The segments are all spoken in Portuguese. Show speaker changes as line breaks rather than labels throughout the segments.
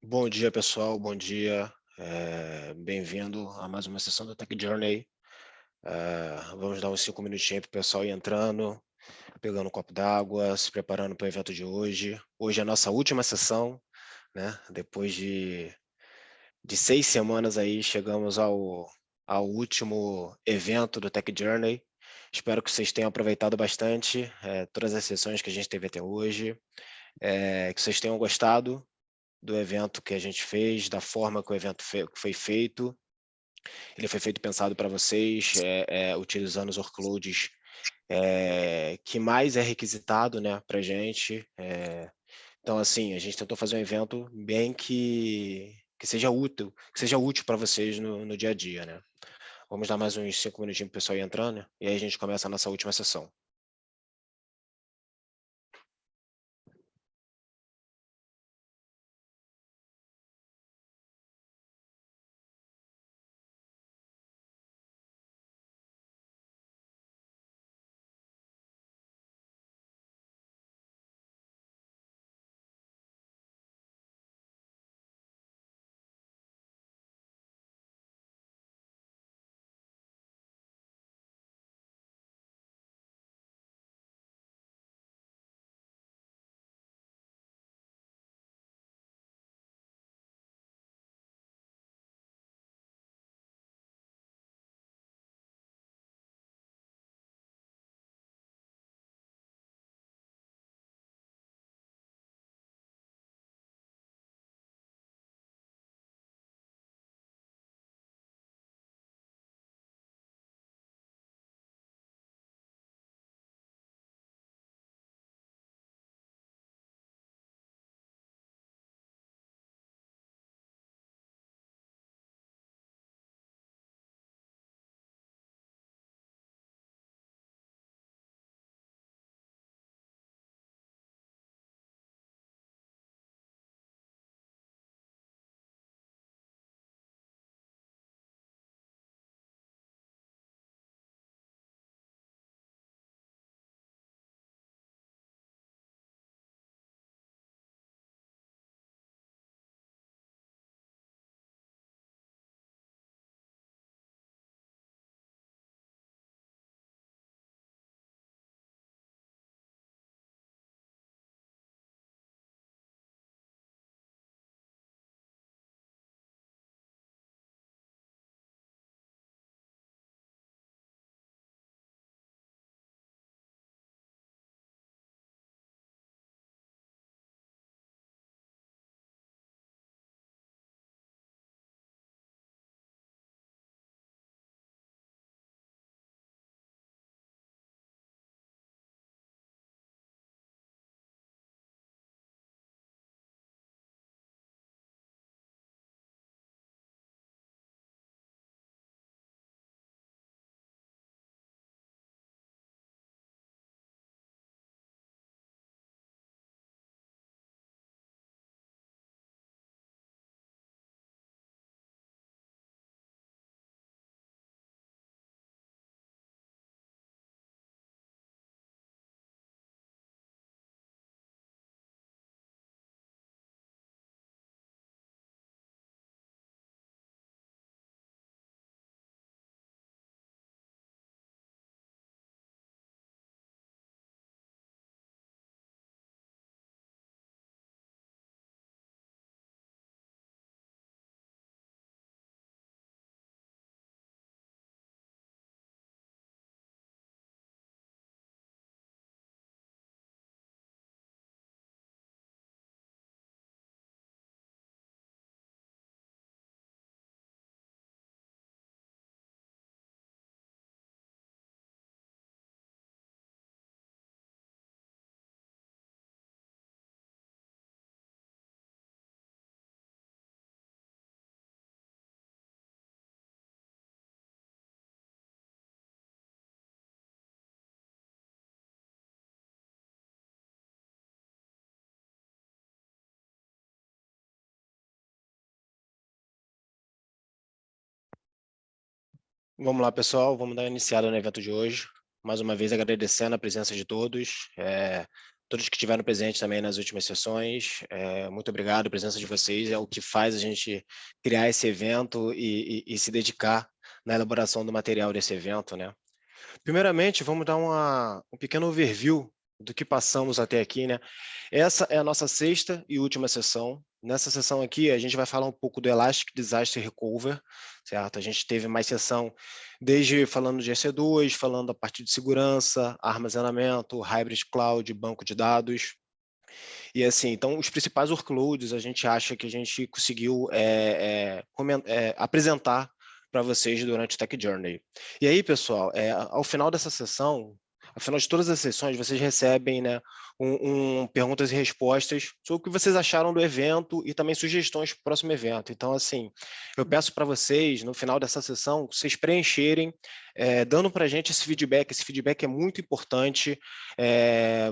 Bom dia, pessoal. Bom dia. Bem-vindo a mais uma sessão do Tech Journey. Vamos dar uns 5 minutinhos para o pessoal ir entrando, pegando um copo d'água, se preparando para o evento de hoje. Hoje é a nossa última sessão, né? Depois de 6 semanas aí, chegamos ao último evento do Tech Journey. Espero que vocês tenham aproveitado bastante todas as sessões que a gente teve até hoje, que vocês tenham gostado do evento que a gente fez, da forma que o evento foi feito. Ele foi feito pensado para vocês, utilizando os workloads que mais é requisitado, né, para a gente. Então, assim, a gente tentou fazer um evento bem que seja útil para vocês no dia a dia, né. Vamos dar mais uns 5 minutinhos para o pessoal ir entrando, e aí a gente começa a nossa última sessão. Vamos lá, pessoal, vamos dar iniciada no evento de hoje. Mais uma vez agradecendo a presença de todos. todos que estiveram presentes também nas últimas sessões. Muito obrigado, a presença de vocês é o que faz a gente criar esse evento e se dedicar na elaboração do material desse evento, né? Primeiramente, vamos dar um pequeno overview do que passamos até aqui, né? Essa é a nossa sexta e última sessão. Nessa sessão aqui, a gente vai falar um pouco do Elastic Disaster Recover, certo? A gente teve mais sessão desde falando de EC2, falando da parte de segurança, armazenamento, hybrid cloud, banco de dados. E assim, então, os principais workloads a gente acha que a gente conseguiu apresentar para vocês durante o Tech Journey. E aí, pessoal, ao final dessa sessão, ao final de todas as sessões, vocês recebem, né, perguntas e respostas sobre o que vocês acharam do evento e também sugestões para o próximo evento. Então, assim, eu peço para vocês, no final dessa sessão, vocês preencherem, dando para a gente esse feedback. Esse feedback é muito importante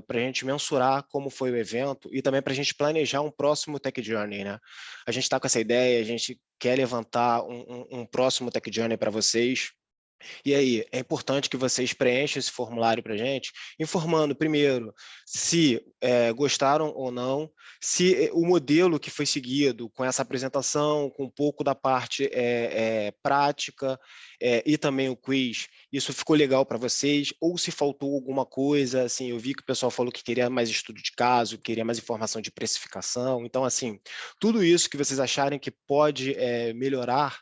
para a gente mensurar como foi o evento e também para a gente planejar um próximo Tech Journey, né? A gente está com essa ideia, a gente quer levantar um próximo Tech Journey para vocês. E aí, é importante que vocês preencham esse formulário para a gente, informando, primeiro, se gostaram ou não, se o modelo que foi seguido com essa apresentação, com um pouco da parte prática e também o quiz, isso ficou legal para vocês, ou se faltou alguma coisa, assim, eu vi que o pessoal falou que queria mais estudo de caso, queria mais informação de precificação, então, assim, tudo isso que vocês acharem que pode melhorar,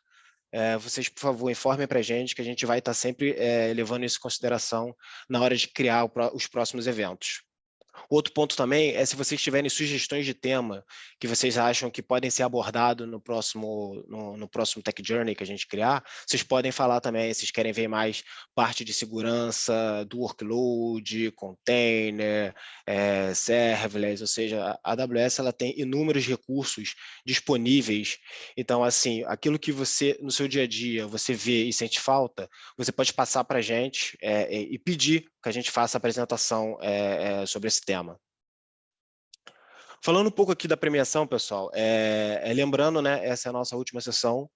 vocês, por favor, informem para a gente que a gente vai estar sempre levando isso em consideração na hora de criar os próximos eventos. Outro ponto também é se vocês tiverem sugestões de tema que vocês acham que podem ser abordados no próximo Tech Journey que a gente criar, vocês podem falar também, se vocês querem ver mais parte de segurança, do workload, container, serverless, ou seja, a AWS ela tem inúmeros recursos disponíveis. Então, assim, aquilo que você, no seu dia a dia, você vê e sente falta, você pode passar para a gente e pedir que a gente faça a apresentação sobre esse tema. Falando um pouco aqui da premiação, pessoal, lembrando, né, essa é a nossa última sessão,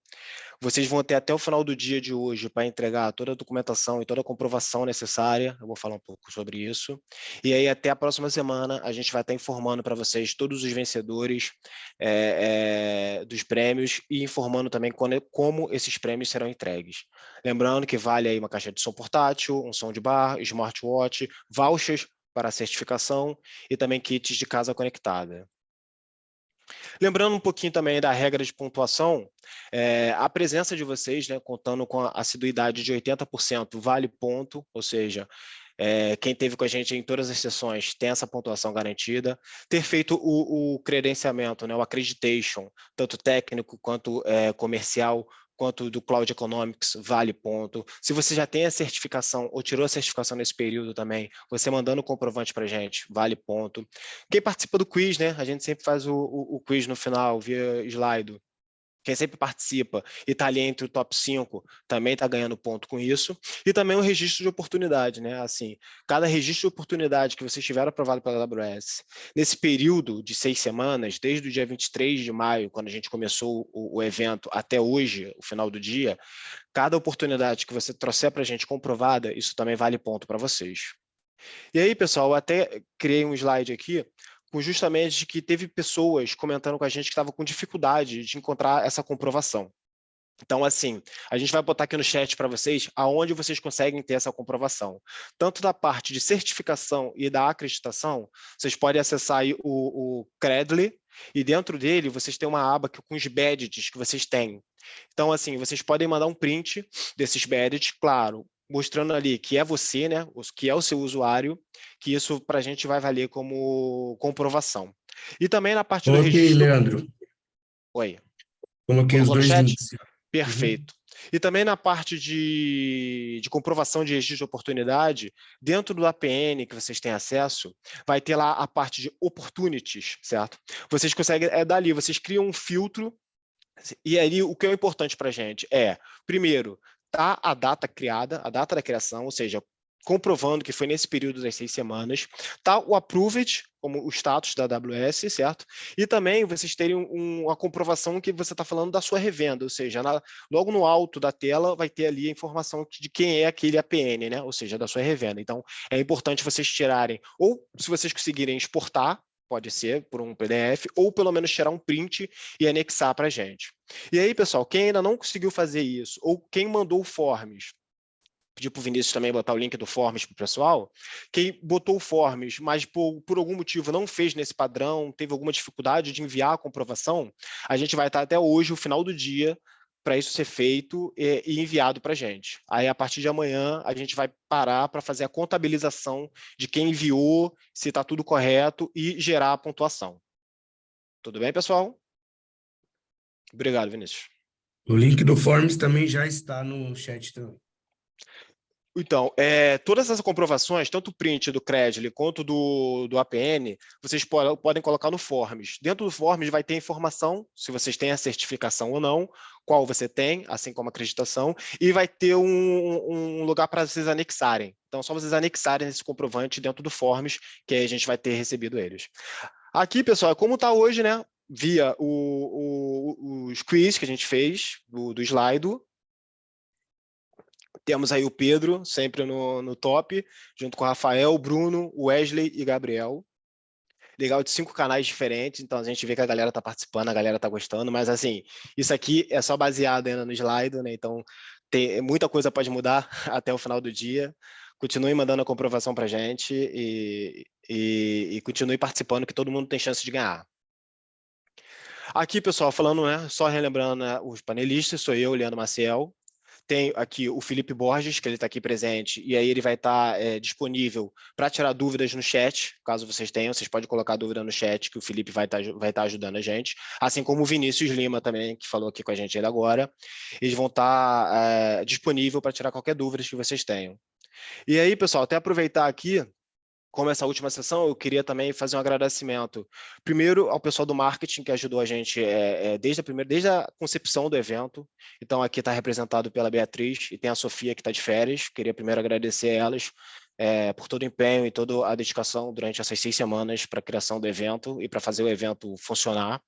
vocês vão ter até o final do dia de hoje para entregar toda a documentação e toda a comprovação necessária, eu vou falar um pouco sobre isso, e aí até a próxima semana a gente vai estar informando para vocês todos os vencedores dos prêmios e informando também como esses prêmios serão entregues. Lembrando que vale aí uma caixa de som portátil, um som de bar, smartwatch, vouchers para certificação e também kits de casa conectada. Lembrando um pouquinho também da regra de pontuação, a presença de vocês, né, contando com a assiduidade de 80%, vale ponto, ou seja, quem esteve com a gente em todas as sessões tem essa pontuação garantida. Ter feito o credenciamento, né, o accreditation, tanto técnico quanto comercial, quanto do Cloud Economics, vale ponto. Se você já tem a certificação ou tirou a certificação nesse período também, você mandando o comprovante para a gente, vale ponto. Quem participa do quiz, né? A gente sempre faz o quiz no final, via slide. Quem sempre participa e está ali entre o top 5 também está ganhando ponto com isso. E também o registro de oportunidade, né? Assim, cada registro de oportunidade que vocês tiveram aprovado pela AWS, nesse período de 6 semanas, desde o dia 23 de maio, quando a gente começou o evento, até hoje, o final do dia, cada oportunidade que você trouxer para a gente comprovada, isso também vale ponto para vocês. E aí, pessoal, eu até criei um slide aqui com justamente que teve pessoas comentando com a gente que estavam com dificuldade de encontrar essa comprovação. Então, assim, a gente vai botar aqui no chat para vocês aonde vocês conseguem ter essa comprovação. Tanto da parte de certificação e da acreditação, vocês podem acessar aí o Credly, e dentro dele vocês têm uma aba com os badges que vocês têm. Então, assim, vocês podem mandar um print desses badges, claro, mostrando ali que é você, né, que é o seu usuário, que isso para a gente vai valer como comprovação. E também na parte do
Coloquei,
registro...
Leandro.
Oi.
Coloquei os
Colocou no
dois
chat?
links.
Perfeito. E também na parte de comprovação de registro de oportunidade, dentro do APN que vocês têm acesso, vai ter lá a parte de opportunities, certo? Vocês conseguem, dali, vocês criam um filtro, e ali o que é importante para a gente primeiro, tá a data criada, a data da criação, ou seja, comprovando que foi nesse período das 6 semanas, tá o approved, como o status da AWS, certo? E também vocês terem uma comprovação que você está falando da sua revenda, ou seja, logo no alto da tela vai ter ali a informação de quem é aquele APN, né? Ou seja, da sua revenda. Então, é importante vocês tirarem, ou se vocês conseguirem exportar, pode ser por um PDF, ou pelo menos tirar um print e anexar para a gente. E aí, pessoal, quem ainda não conseguiu fazer isso, ou quem mandou o Forms, pedir para o Vinícius também botar o link do Forms para o pessoal, quem botou o Forms, mas por algum motivo não fez nesse padrão, teve alguma dificuldade de enviar a comprovação, a gente vai estar até hoje, o final do dia, para isso ser feito e enviado para a gente. Aí, a partir de amanhã, a gente vai parar para fazer a contabilização de quem enviou, se está tudo correto e gerar a pontuação. Tudo bem, pessoal? Obrigado, Vinícius.
O link do Forms também já está no chat também.
Então, todas essas comprovações, tanto o print do Credly quanto do APN, vocês podem colocar no Forms. Dentro do Forms vai ter informação, se vocês têm a certificação ou não, qual você tem, assim como a acreditação, e vai ter um lugar para vocês anexarem. Então, só vocês anexarem esse comprovante dentro do Forms, que aí a gente vai ter recebido eles. Aqui, pessoal, como está hoje, né? Via os quiz que a gente fez, do Slido. Temos aí o Pedro, sempre no top, junto com o Rafael, o Bruno, o Wesley e Gabriel. Legal, de 5 canais diferentes, então a gente vê que a galera está participando, a galera está gostando, mas assim, isso aqui é só baseado ainda no slide, né? Então muita coisa pode mudar até o final do dia. Continue mandando a comprovação para a gente e continue participando, que todo mundo tem chance de ganhar. Aqui, pessoal, falando, né, só relembrando, né, os panelistas, sou eu, Leandro Maciel. Tem aqui o Felipe Borges, que ele está aqui presente, e aí ele vai estar disponível para tirar dúvidas no chat, caso vocês tenham, vocês podem colocar dúvida no chat, que o Felipe vai estar ajudando a gente, assim como o Vinícius Lima também, que falou aqui com a gente ainda agora, eles vão estar disponível para tirar qualquer dúvida que vocês tenham. E aí, pessoal, até aproveitar aqui, como essa última sessão, eu queria também fazer um agradecimento, primeiro ao pessoal do marketing que ajudou a gente desde a concepção do evento. Então, aqui está representado pela Beatriz e tem a Sofia que está de férias. Queria primeiro agradecer a elas por todo o empenho e toda a dedicação durante essas 6 semanas para a criação do evento e para fazer o evento funcionar.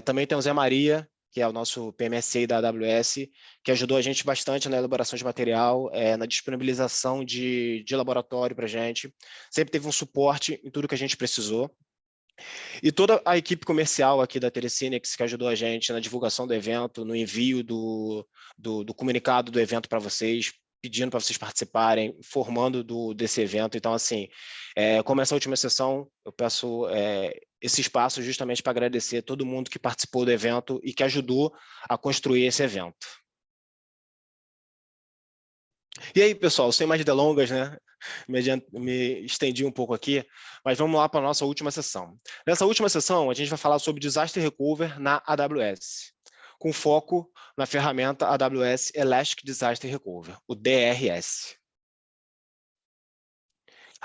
Também tem o Zé Maria, que é o nosso PMSA da AWS, que ajudou a gente bastante na elaboração de material, na disponibilização de laboratório para a gente. Sempre teve um suporte em tudo que a gente precisou. E toda a equipe comercial aqui da Telecinix, que ajudou a gente na divulgação do evento, no envio do comunicado do evento para vocês, pedindo para vocês participarem, informando desse evento. Então, assim, como essa última sessão, eu peço esse espaço justamente para agradecer a todo mundo que participou do evento e que ajudou a construir esse evento. E aí, pessoal, sem mais delongas, né? Me estendi um pouco aqui, mas vamos lá para a nossa última sessão. Nessa última sessão, a gente vai falar sobre Disaster Recovery na AWS, com foco na ferramenta AWS Elastic Disaster Recovery, o DRS.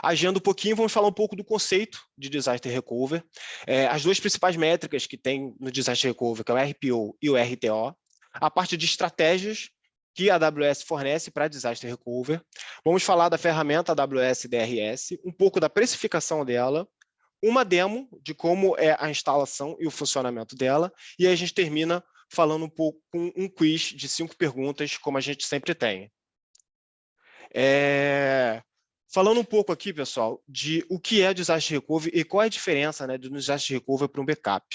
Agindo um pouquinho, vamos falar um pouco do conceito de Disaster Recovery. As duas principais métricas que tem no Disaster Recovery, que é o RPO e o RTO. A parte de estratégias que a AWS fornece para Disaster Recovery. Vamos falar da ferramenta AWS DRS, um pouco da precificação dela, uma demo de como é a instalação e o funcionamento dela, e aí a gente termina falando um pouco com um quiz de 5 perguntas, como a gente sempre tem. Falando um pouco aqui, pessoal, de o que é Disaster Recovery e qual é a diferença, né, do Disaster Recovery para um backup.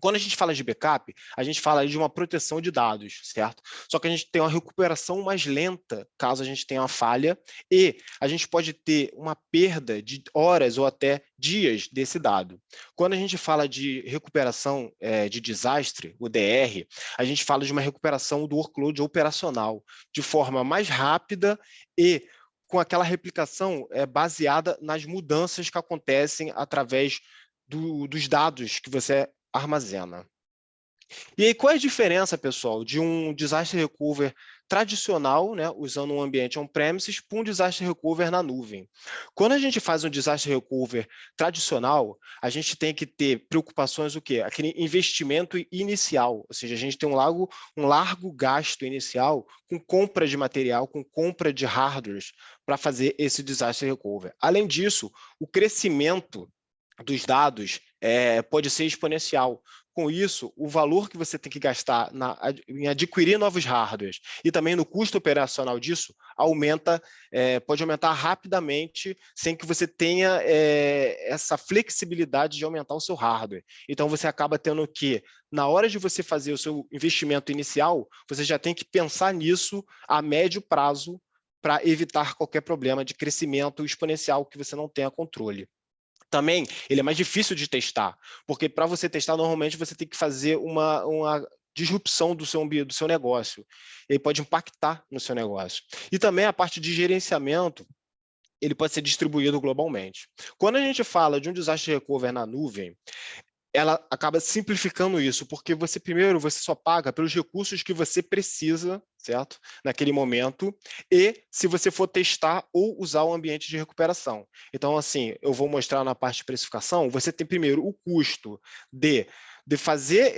Quando a gente fala de backup, a gente fala de uma proteção de dados, certo? Só que a gente tem uma recuperação mais lenta, caso a gente tenha uma falha, e a gente pode ter uma perda de horas ou até dias desse dado. Quando a gente fala de recuperação de desastre, o DR, a gente fala de uma recuperação do workload operacional, de forma mais rápida e com aquela replicação baseada nas mudanças que acontecem através dos dados que você armazena. E aí, qual é a diferença, pessoal, de um Disaster Recovery tradicional, né, usando um ambiente on-premises, para um disaster recovery na nuvem. Quando a gente faz um disaster recovery tradicional, a gente tem que ter preocupações, o quê? Aquele investimento inicial, ou seja, a gente tem um largo gasto inicial com compra de material, com compra de hardwares para fazer esse disaster recovery. Além disso, o crescimento dos dados pode ser exponencial. Com isso, o valor que você tem que gastar em adquirir novos hardwares e também no custo operacional disso pode aumentar rapidamente sem que você tenha essa flexibilidade de aumentar o seu hardware. Então, você acaba tendo que, na hora de você fazer o seu investimento inicial, você já tem que pensar nisso a médio prazo para evitar qualquer problema de crescimento exponencial que você não tenha controle. Também, ele é mais difícil de testar, porque para você testar, normalmente você tem que fazer uma disrupção do seu negócio. Ele pode impactar no seu negócio. E também a parte de gerenciamento, ele pode ser distribuído globalmente. Quando a gente fala de um disaster recovery na nuvem, ela acaba simplificando isso, porque primeiro você só paga pelos recursos que você precisa, certo? Naquele momento, e se você for testar ou usar o ambiente de recuperação. Então, assim, eu vou mostrar na parte de precificação, você tem primeiro o custo de fazer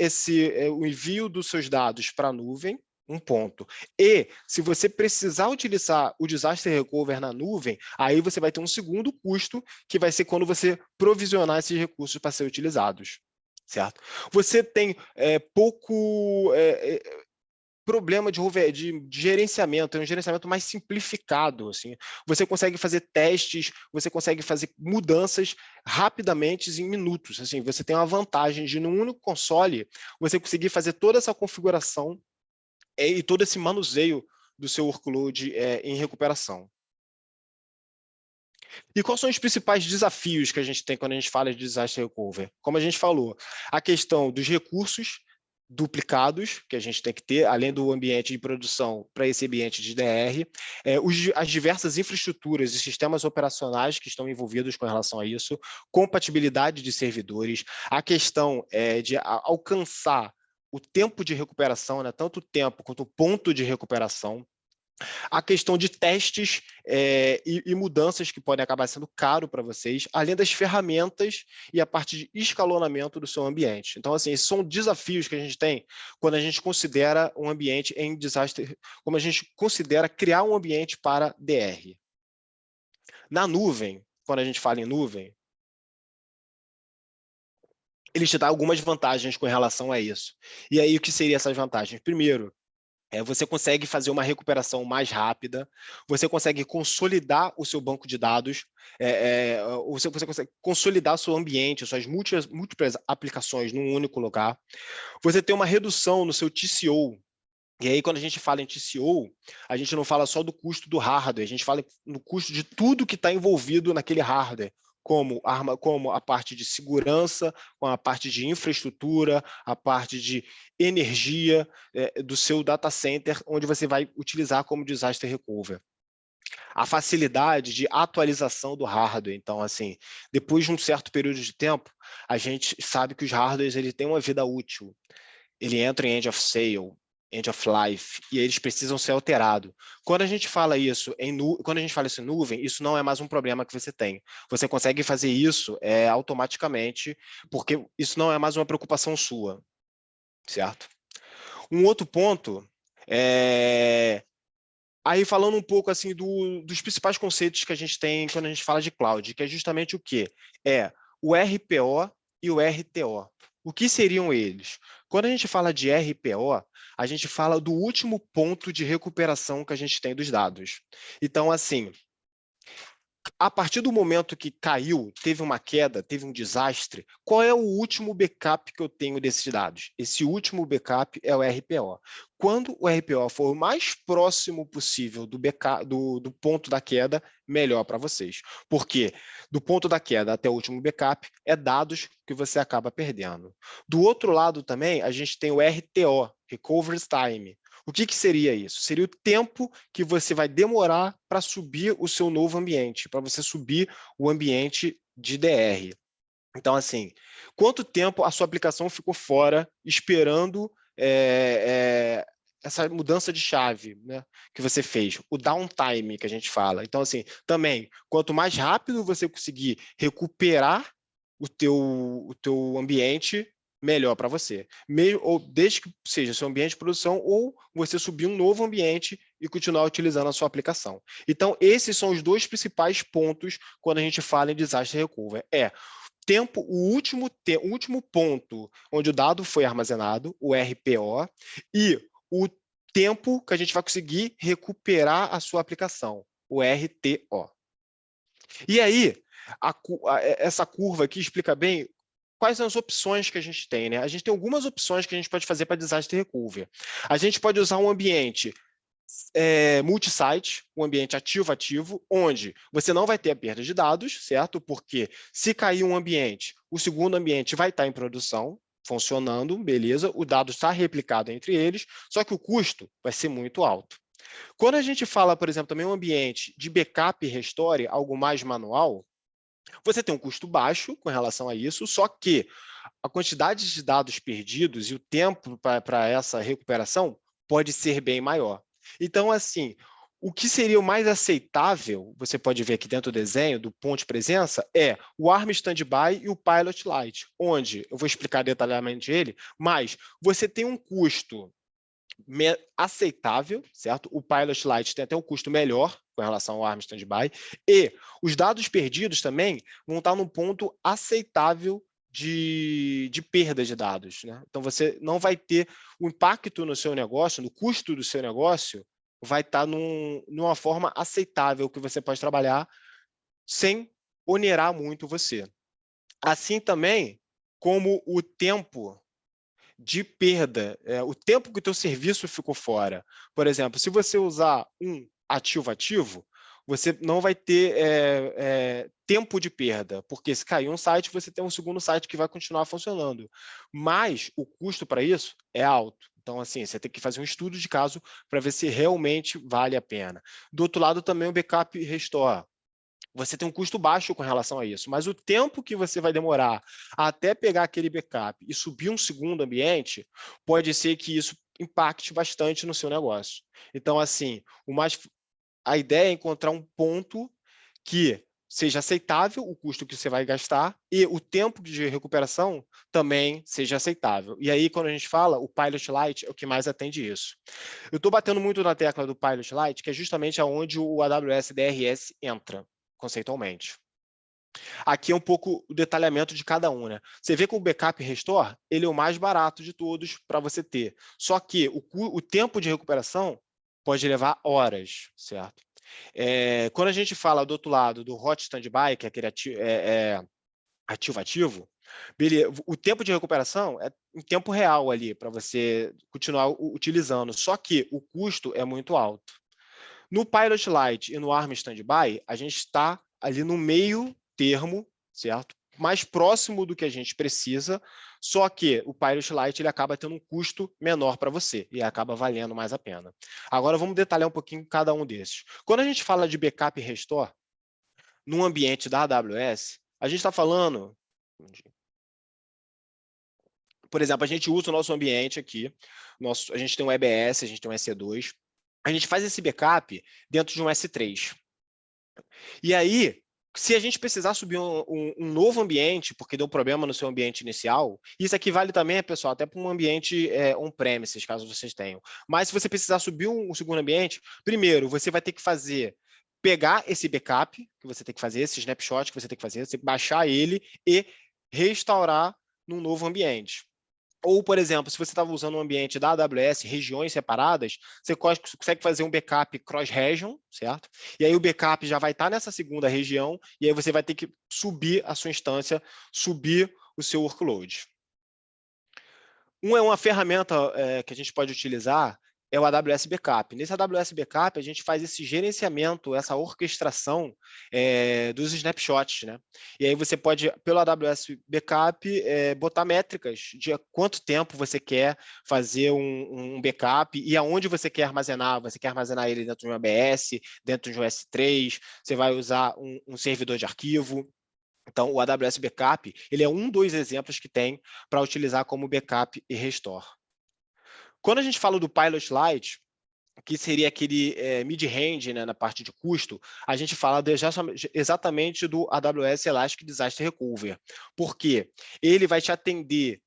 o envio dos seus dados para a nuvem, um ponto. E, se você precisar utilizar o disaster recovery na nuvem, aí você vai ter um segundo custo, que vai ser quando você provisionar esses recursos para ser utilizados, certo? Você tem pouco problema de gerenciamento, é um gerenciamento mais simplificado, assim. Você consegue fazer testes, você consegue fazer mudanças rapidamente em minutos, assim. Você tem uma vantagem de, num único console, você conseguir fazer toda essa configuração e todo esse manuseio do seu workload em recuperação. E quais são os principais desafios que a gente tem quando a gente fala de disaster recovery? Como a gente falou, a questão dos recursos duplicados que a gente tem que ter, além do ambiente de produção para esse ambiente de DR, as diversas infraestruturas e sistemas operacionais que estão envolvidos com relação a isso, compatibilidade de servidores, a questão de alcançar o tempo de recuperação, né, tanto o tempo quanto o ponto de recuperação, a questão de testes e mudanças que podem acabar sendo caro para vocês, além das ferramentas e a parte de escalonamento do seu ambiente. Então, assim, esses são desafios que a gente tem quando a gente considera um ambiente em disaster, como a gente considera criar um ambiente para DR. Na nuvem, quando a gente fala em nuvem, ele te dá algumas vantagens com relação a isso. E aí, o que seriam essas vantagens? Primeiro, você consegue fazer uma recuperação mais rápida, você consegue consolidar o seu banco de dados, você consegue consolidar o seu ambiente, suas múltiplas aplicações num único lugar. Você tem uma redução no seu TCO. E aí, quando a gente fala em TCO, a gente não fala só do custo do hardware, a gente fala no custo de tudo que está envolvido naquele hardware, como a parte de segurança, com a parte de infraestrutura, a parte de energia do seu data center, onde você vai utilizar como disaster recovery. A facilidade de atualização do hardware. Então, assim, depois de um certo período de tempo, a gente sabe que os hardwares têm uma vida útil. Ele entra em end of sale, end of life, e eles precisam ser alterados. Quando a gente fala isso em nuvem, isso não é mais um problema que você tem. Você consegue fazer isso automaticamente, porque isso não é mais uma preocupação sua, certo? Um outro ponto aí falando um pouco assim dos principais conceitos que a gente tem quando a gente fala de cloud, que é justamente o quê? O RPO e o RTO. O que seriam eles? Quando a gente fala de RPO, a gente fala do último ponto de recuperação que a gente tem dos dados. Então, assim, a partir do momento que caiu, teve uma queda, teve um desastre, qual é o último backup que eu tenho desses dados? Esse último backup é o RPO. Quando o RPO for o mais próximo possível do ponto da queda, melhor para vocês. Porque do ponto da queda até o último backup, é dados que você acaba perdendo. Do outro lado também, a gente tem o RTO, Recovery Time. O que seria isso? Seria o tempo que você vai demorar para subir o seu novo ambiente, para você subir o ambiente de DR. Então, assim, quanto tempo a sua aplicação ficou fora esperando essa mudança de chave, né, que você fez, o downtime que a gente fala. Então, assim, também, quanto mais rápido você conseguir recuperar o teu ambiente, melhor para você. Ou desde que seja seu ambiente de produção, ou você subir um novo ambiente e continuar utilizando a sua aplicação. Então, esses são os dois principais pontos quando a gente fala em disaster recovery. O último ponto onde o dado foi armazenado, o RPO, e o tempo que a gente vai conseguir recuperar a sua aplicação, o RTO. E aí, essa curva aqui explica bem quais são as opções que a gente tem, né? A gente tem algumas opções que a gente pode fazer para disaster recovery. A gente pode usar um ambiente multi-site, um ambiente ativo-ativo, onde você não vai ter a perda de dados, certo? Porque se cair um ambiente, o segundo ambiente vai estar em produção, funcionando, beleza, o dado está replicado entre eles, só que o custo vai ser muito alto. Quando a gente fala, por exemplo, também um ambiente de backup e restore, algo mais manual, você tem um custo baixo com relação a isso, só que a quantidade de dados perdidos e o tempo para essa recuperação pode ser bem maior. Então, assim, o que seria o mais aceitável, você pode ver aqui dentro do desenho, do ponto de presença, é o ARM Standby e o Pilot Lite, onde eu vou explicar detalhadamente ele, mas você tem um custo aceitável, certo? O Pilot Lite tem até um custo melhor com relação ao ARM Standby, e os dados perdidos também vão estar num ponto aceitável de perda de dados, né? Então, você não vai ter o impacto no seu negócio, no custo do seu negócio, vai estar numa forma aceitável que você pode trabalhar sem onerar muito você. Assim também como o tempo de perda, o tempo que o teu serviço ficou fora. Por exemplo, se você usar um ativo-ativo, você não vai ter tempo de perda, porque se cair um site, você tem um segundo site que vai continuar funcionando. Mas o custo para isso é alto. Então, assim, você tem que fazer um estudo de caso para ver se realmente vale a pena. Do outro lado, também o backup e restore. Você tem um custo baixo com relação a isso, mas o tempo que você vai demorar até pegar aquele backup e subir um segundo ambiente, pode ser que isso impacte bastante no seu negócio. Então, assim, a ideia é encontrar um ponto que seja aceitável o custo que você vai gastar e o tempo de recuperação também seja aceitável. E aí, quando a gente fala, o Pilot Lite é o que mais atende isso. Eu estou batendo muito na tecla do Pilot Lite, que é justamente aonde o AWS DRS entra conceitualmente. Aqui é um pouco o detalhamento de cada um, né? Você vê que o backup restore, ele é o mais barato de todos para você ter. Só que o tempo de recuperação pode levar horas, certo? Quando a gente fala do outro lado do hot standby, que é aquele ativo-ativo, o tempo de recuperação é em tempo real ali, para você continuar utilizando. Só que o custo é muito alto. No Pilot Lite e no ARM Standby, a gente está ali no meio termo, certo? Mais próximo do que a gente precisa, só que o Pilot Lite ele acaba tendo um custo menor para você e acaba valendo mais a pena. Agora vamos detalhar um pouquinho cada um desses. Quando a gente fala de backup e restore, num ambiente da AWS, a gente está falando... Por exemplo, a gente usa o nosso ambiente aqui, a gente tem um EBS, a gente tem um EC2, a gente faz esse backup dentro de um S3. E aí, se a gente precisar subir um novo ambiente, porque deu problema no seu ambiente inicial, isso aqui vale também, pessoal, até para um ambiente on-premises, caso vocês tenham. Mas se você precisar subir um segundo ambiente, primeiro, você vai ter que pegar esse backup, que você tem que fazer, esse snapshot que você tem que fazer, você tem que baixar ele e restaurar num novo ambiente. Ou, por exemplo, se você estava usando um ambiente da AWS, regiões separadas, você consegue fazer um backup cross-region, certo? E aí o backup já vai estar nessa segunda região, e aí você vai ter que subir a sua instância, subir o seu workload. Uma ferramenta que a gente pode utilizar é o AWS Backup. Nesse AWS Backup, a gente faz esse gerenciamento, essa orquestração dos snapshots, né? E aí você pode, pelo AWS Backup, botar métricas de quanto tempo você quer fazer um backup e aonde você quer armazenar. Você quer armazenar ele dentro de um ABS, dentro de um S3, você vai usar um servidor de arquivo. Então, o AWS Backup, ele é um dos exemplos que tem para utilizar como backup e restore. Quando a gente fala do Pilot Lite, que seria aquele mid-range, né, na parte de custo, a gente fala exatamente do AWS Elastic Disaster Recovery, porque ele vai te atender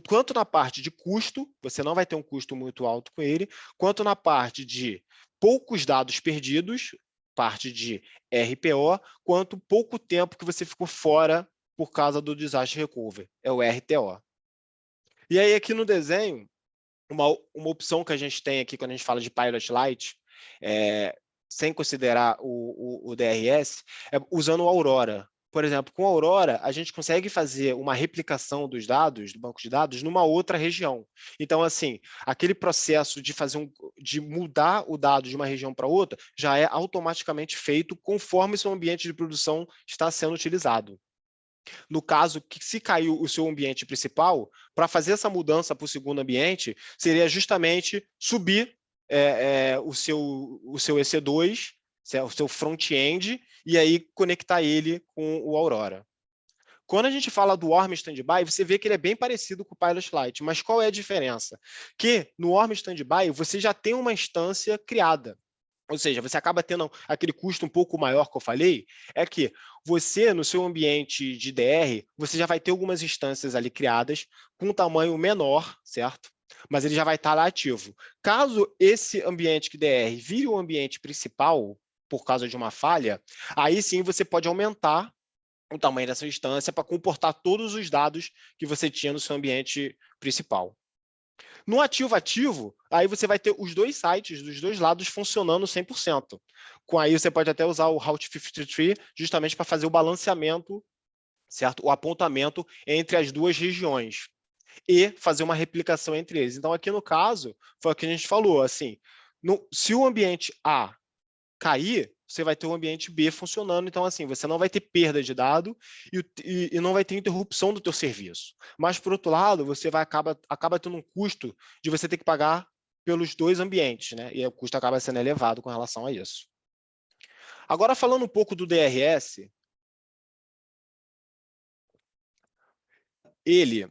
quanto na parte de custo, você não vai ter um custo muito alto com ele, quanto na parte de poucos dados perdidos, parte de RPO, quanto pouco tempo que você ficou fora por causa do Disaster Recovery, é o RTO. E aí aqui no desenho, uma opção que a gente tem aqui quando a gente fala de Pilot Lite, sem considerar o DRS, é usando o Aurora. Por exemplo, com a Aurora, a gente consegue fazer uma replicação dos dados, do banco de dados, numa outra região. Então, assim, aquele processo de mudar o dado de uma região para outra já é automaticamente feito conforme seu ambiente de produção está sendo utilizado. No caso, que se caiu o seu ambiente principal, para fazer essa mudança para o segundo ambiente, seria justamente subir o seu EC2, o seu front-end, e aí conectar ele com o Aurora. Quando a gente fala do Warm Standby, você vê que ele é bem parecido com o Pilot Lite, mas qual é a diferença? Que no Warm Standby você já tem uma instância criada. Ou seja, você acaba tendo aquele custo um pouco maior que eu falei, é que você, no seu ambiente de DR, você já vai ter algumas instâncias ali criadas com um tamanho menor, certo? Mas ele já vai estar lá ativo. Caso esse ambiente que DR vire o ambiente principal, por causa de uma falha, aí sim você pode aumentar o tamanho dessa instância para comportar todos os dados que você tinha no seu ambiente principal. No ativo-ativo, aí você vai ter os dois sites dos dois lados funcionando 100%. Com aí você pode até usar o Route 53 justamente para fazer o balanceamento, certo? O apontamento entre as duas regiões e fazer uma replicação entre eles. Então, aqui no caso, foi o que a gente falou, assim, se o ambiente A cair, você vai ter o ambiente B funcionando. Então, assim, você não vai ter perda de dado e não vai ter interrupção do teu serviço. Mas, por outro lado, você acaba tendo um custo de você ter que pagar pelos dois ambientes, né? E o custo acaba sendo elevado com relação a isso. Agora, falando um pouco do DRS, ele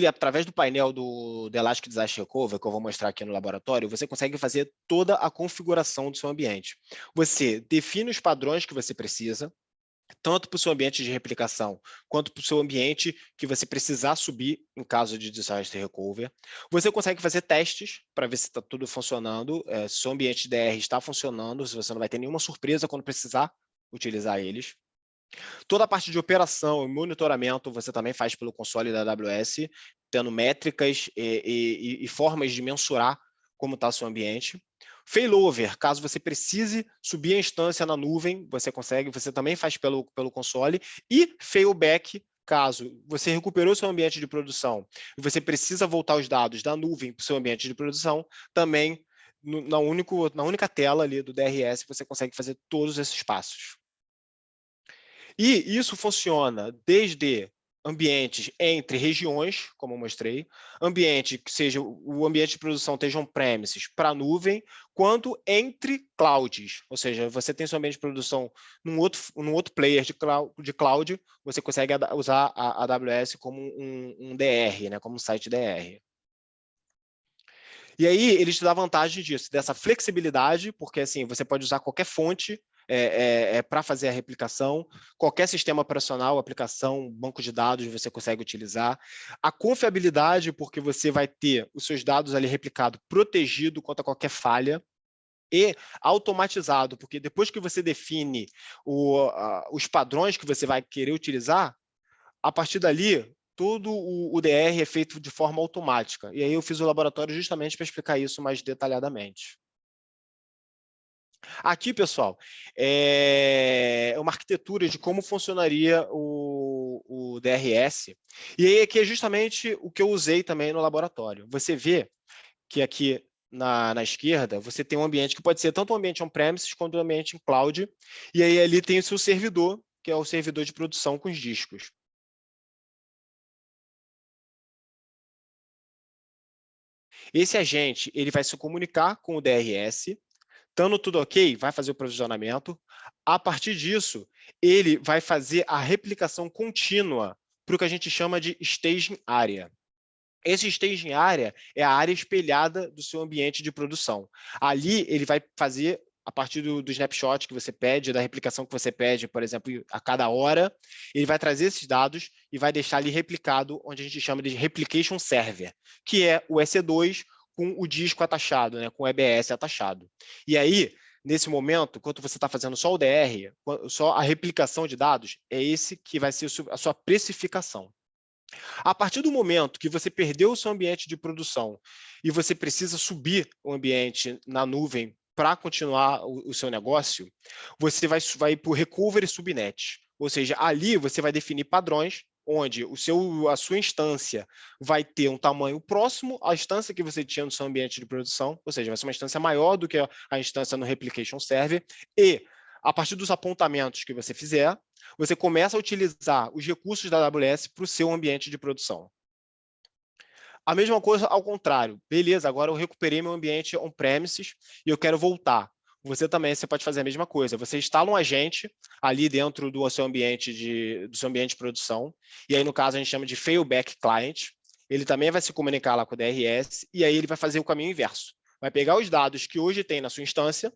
através do painel do Elastic Disaster Recovery, que eu vou mostrar aqui no laboratório, você consegue fazer toda a configuração do seu ambiente. Você define os padrões que você precisa, tanto para o seu ambiente de replicação, quanto para o seu ambiente que você precisar subir em caso de Disaster Recovery. Você consegue fazer testes para ver se está tudo funcionando, se o seu ambiente DR está funcionando, se você não vai ter nenhuma surpresa quando precisar utilizar eles. Toda a parte de operação e monitoramento você também faz pelo console da AWS, tendo métricas e formas de mensurar como está o seu ambiente. Failover, caso você precise subir a instância na nuvem, você também faz pelo console. E failback, caso você recuperou seu ambiente de produção e você precisa voltar os dados da nuvem para o seu ambiente de produção, também na única tela ali do DRS você consegue fazer todos esses passos. E isso funciona desde ambientes entre regiões, como eu mostrei, ambiente que seja o ambiente de produção esteja on-premises para a nuvem, quanto entre clouds, ou seja, você tem seu ambiente de produção num outro player de cloud, você consegue usar a AWS como um DR, né, como um site DR. E aí, eles te dão vantagem disso, dessa flexibilidade, porque assim, você pode usar qualquer fonte para fazer a replicação, qualquer sistema operacional, aplicação, banco de dados você consegue utilizar. A confiabilidade, porque você vai ter os seus dados ali replicados, protegido contra qualquer falha, e automatizado, porque depois que você define os padrões que você vai querer utilizar, a partir dali, todo o DR é feito de forma automática. E aí eu fiz o laboratório justamente para explicar isso mais detalhadamente. Aqui, pessoal, é uma arquitetura de como funcionaria o DRS. E aí aqui é justamente o que eu usei também no laboratório. Você vê que aqui na esquerda, você tem um ambiente que pode ser tanto um ambiente on-premises quanto um ambiente em cloud. E aí ali tem o seu servidor, que é o servidor de produção com os discos. Esse agente ele vai se comunicar com o DRS, estando tudo ok, vai fazer o provisionamento. A partir disso, ele vai fazer a replicação contínua para o que a gente chama de staging area. Esse staging area é a área espelhada do seu ambiente de produção. Ali, ele vai fazer, a partir do snapshot que você pede, da replicação que você pede, por exemplo, a cada hora, ele vai trazer esses dados e vai deixar ali replicado, onde a gente chama de Replication Server, que é o EC2 com o disco atachado, né, com o EBS atachado. E aí, nesse momento, enquanto você está fazendo só o DR, só a replicação de dados, é esse que vai ser a sua precificação. A partir do momento que você perdeu o seu ambiente de produção e você precisa subir o ambiente na nuvem para continuar o seu negócio, você vai para o Recovery Subnet. Ou seja, ali você vai definir padrões onde a sua instância vai ter um tamanho próximo à instância que você tinha no seu ambiente de produção, ou seja, vai ser uma instância maior do que a instância no Replication Server, e a partir dos apontamentos que você fizer, você começa a utilizar os recursos da AWS para o seu ambiente de produção. A mesma coisa ao contrário. Beleza, agora eu recuperei meu ambiente on-premises e eu quero voltar. Você pode fazer a mesma coisa. Você instala um agente ali dentro do seu ambiente de produção, e aí, no caso, a gente chama de failback client. Ele também vai se comunicar lá com o DRS, e aí ele vai fazer o caminho inverso. Vai pegar os dados que hoje tem na sua instância,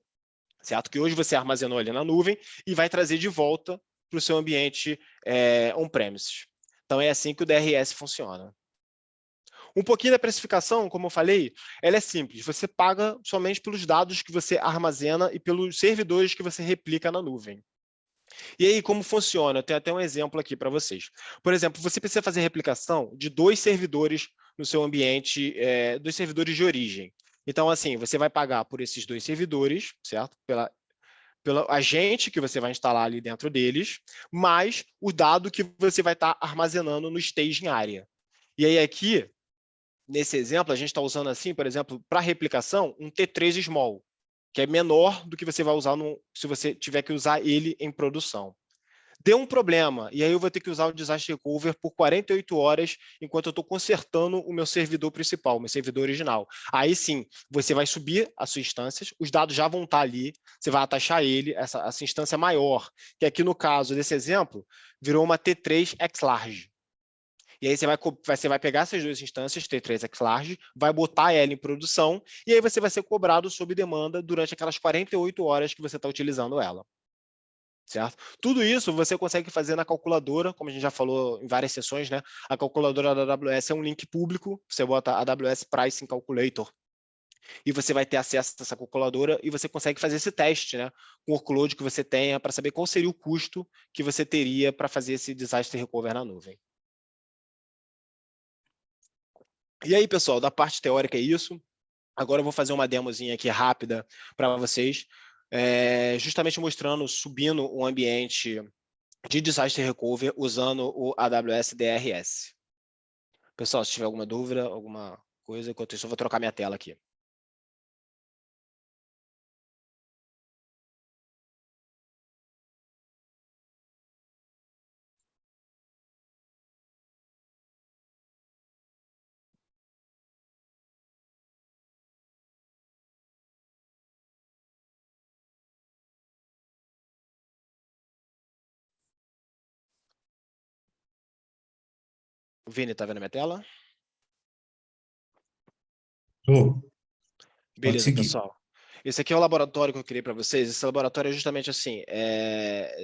certo? Que hoje você armazenou ali na nuvem, e vai trazer de volta para o seu ambiente on-premises. Então, é assim que o DRS funciona. Um pouquinho da precificação, como eu falei, ela é simples. Você paga somente pelos dados que você armazena e pelos servidores que você replica na nuvem. E aí, como funciona? Eu tenho até um exemplo aqui para vocês. Por exemplo, você precisa fazer replicação de 2 servidores no seu ambiente, 2 servidores de origem. Então, assim, você vai pagar por esses 2 servidores, certo? Pelo agente que você vai instalar ali dentro deles, mais o dado que você vai estar armazenando no staging area. E aí, aqui, nesse exemplo, a gente está usando assim, por exemplo, para replicação, um T3 Small, que é menor do que você vai usar se você tiver que usar ele em produção. Deu um problema, e aí eu vou ter que usar o Disaster Recover por 48 horas enquanto eu estou consertando o meu servidor principal, meu servidor original. Aí sim, você vai subir as suas instâncias, os dados já vão estar ali, você vai atachar ele, essa instância maior, que aqui no caso desse exemplo, virou uma T3 X-Large. E aí você vai pegar essas 2 instâncias, T3 X-Large, vai botar ela em produção, e aí você vai ser cobrado sob demanda durante aquelas 48 horas que você está utilizando ela. Certo? Tudo isso você consegue fazer na calculadora, como a gente já falou em várias sessões, né? A calculadora da AWS é um link público, você bota AWS Pricing Calculator, e você vai ter acesso a essa calculadora e você consegue fazer esse teste, né? Com o workload que você tenha, para saber qual seria o custo que você teria para fazer esse disaster recovery na nuvem. E aí, pessoal, da parte teórica é isso. Agora eu vou fazer uma demozinha aqui rápida para vocês, justamente mostrando, subindo um ambiente de Disaster Recovery usando o AWS DRS. Pessoal, se tiver alguma dúvida, alguma coisa, enquanto isso eu vou trocar minha tela aqui. O Vini, está vendo a minha tela?
Pode
Beleza,
seguir.
pessoal. Esse aqui é o laboratório que eu criei para vocês. Esse laboratório é justamente assim,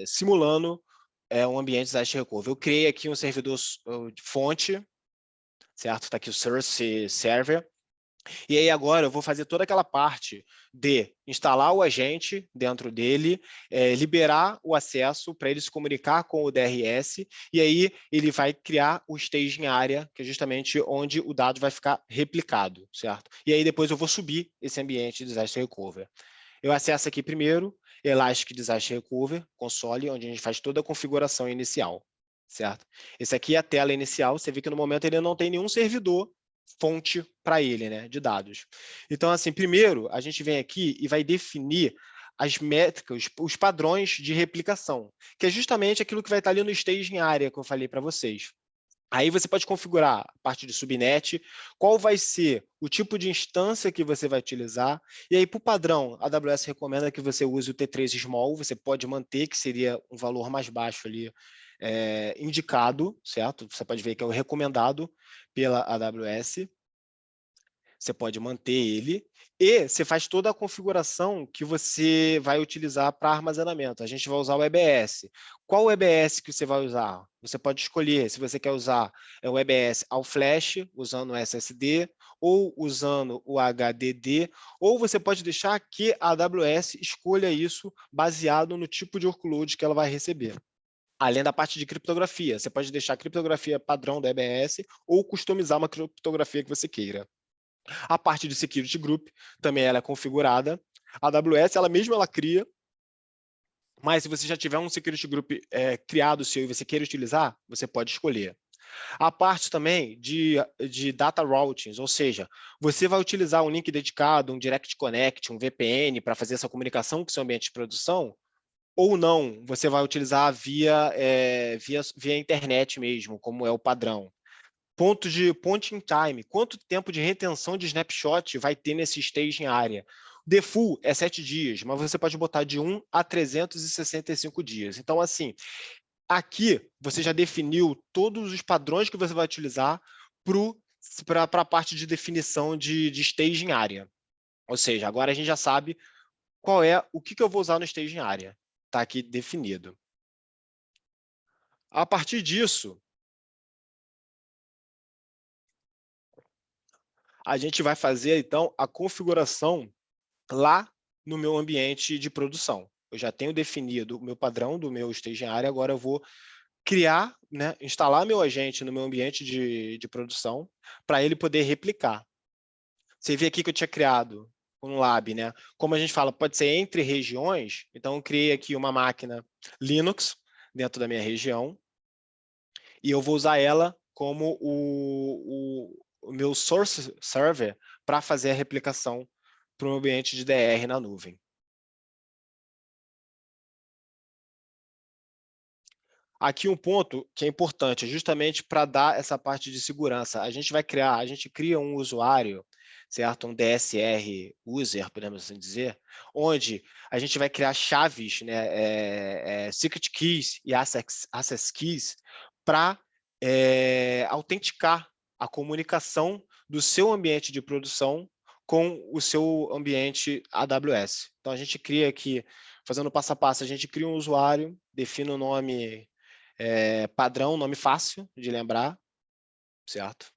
simulando um ambiente de Disaster Recovery. Eu criei aqui um servidor de fonte, certo? Está aqui o Source Server. E aí agora eu vou fazer toda aquela parte de instalar o agente dentro dele, liberar o acesso para ele se comunicar com o DRS, e aí ele vai criar o staging area, que é justamente onde o dado vai ficar replicado, certo? E aí depois eu vou subir esse ambiente de Disaster Recovery. Eu acesso aqui primeiro, Elastic Disaster Recovery, console, onde a gente faz toda a configuração inicial, certo? Esse aqui é a tela inicial, você vê que no momento ele não tem nenhum servidor fonte para ele, né, de dados. Então, assim, primeiro, a gente vem aqui e vai definir as métricas, os padrões de replicação, que é justamente aquilo que vai estar ali no staging area que eu falei para vocês. Aí você pode configurar a parte de subnet, qual vai ser o tipo de instância que você vai utilizar, e aí, por padrão, a AWS recomenda que você use o T3 Small, você pode manter, que seria um valor mais baixo ali indicado, certo? Você pode ver que é o recomendado pela AWS. Você pode manter ele e você faz toda a configuração que você vai utilizar para armazenamento. A gente vai usar o EBS. Qual o EBS que você vai usar? Você pode escolher se você quer usar o EBS ao flash, usando o SSD, ou usando o HDD, ou você pode deixar que a AWS escolha isso baseado no tipo de workload que ela vai receber. Além da parte de criptografia, você pode deixar a criptografia padrão da EBS ou customizar uma criptografia que você queira. A parte de Security Group também ela é configurada. A AWS, ela mesma ela cria, mas se você já tiver um Security Group criado seu e você queira utilizar, você pode escolher. A parte também de data routings, ou seja, você vai utilizar um link dedicado, um Direct Connect, um VPN para fazer essa comunicação com o seu ambiente de produção, ou não, você vai utilizar via internet mesmo, como é o padrão. Point in time, quanto tempo de retenção de snapshot vai ter nesse staging area? Default é 7 dias, mas você pode botar de 1 a 365 dias. Então, assim, aqui você já definiu todos os padrões que você vai utilizar para a parte de definição de staging area. Ou seja, agora a gente já sabe o que eu vou usar no staging area. Está aqui definido. A partir disso, a gente vai fazer, então, a configuração lá no meu ambiente de produção. Eu já tenho definido o meu padrão do meu staging area, agora eu vou criar, né, instalar meu agente no meu ambiente de produção para ele poder replicar. Você vê aqui que eu tinha criado um lab, né? Como a gente fala, pode ser entre regiões, então eu criei aqui uma máquina Linux dentro da minha região e eu vou usar ela como o meu source server para fazer a replicação para o ambiente de DR na nuvem. Aqui um ponto que é importante, justamente para dar essa parte de segurança. A gente cria um usuário, certo? Um DSR user, podemos assim dizer, onde a gente vai criar chaves, né, secret keys e access keys para autenticar a comunicação do seu ambiente de produção com o seu ambiente AWS. Então a gente cria aqui, fazendo passo a passo, a gente cria um usuário, define o nome padrão, nome fácil de lembrar, certo?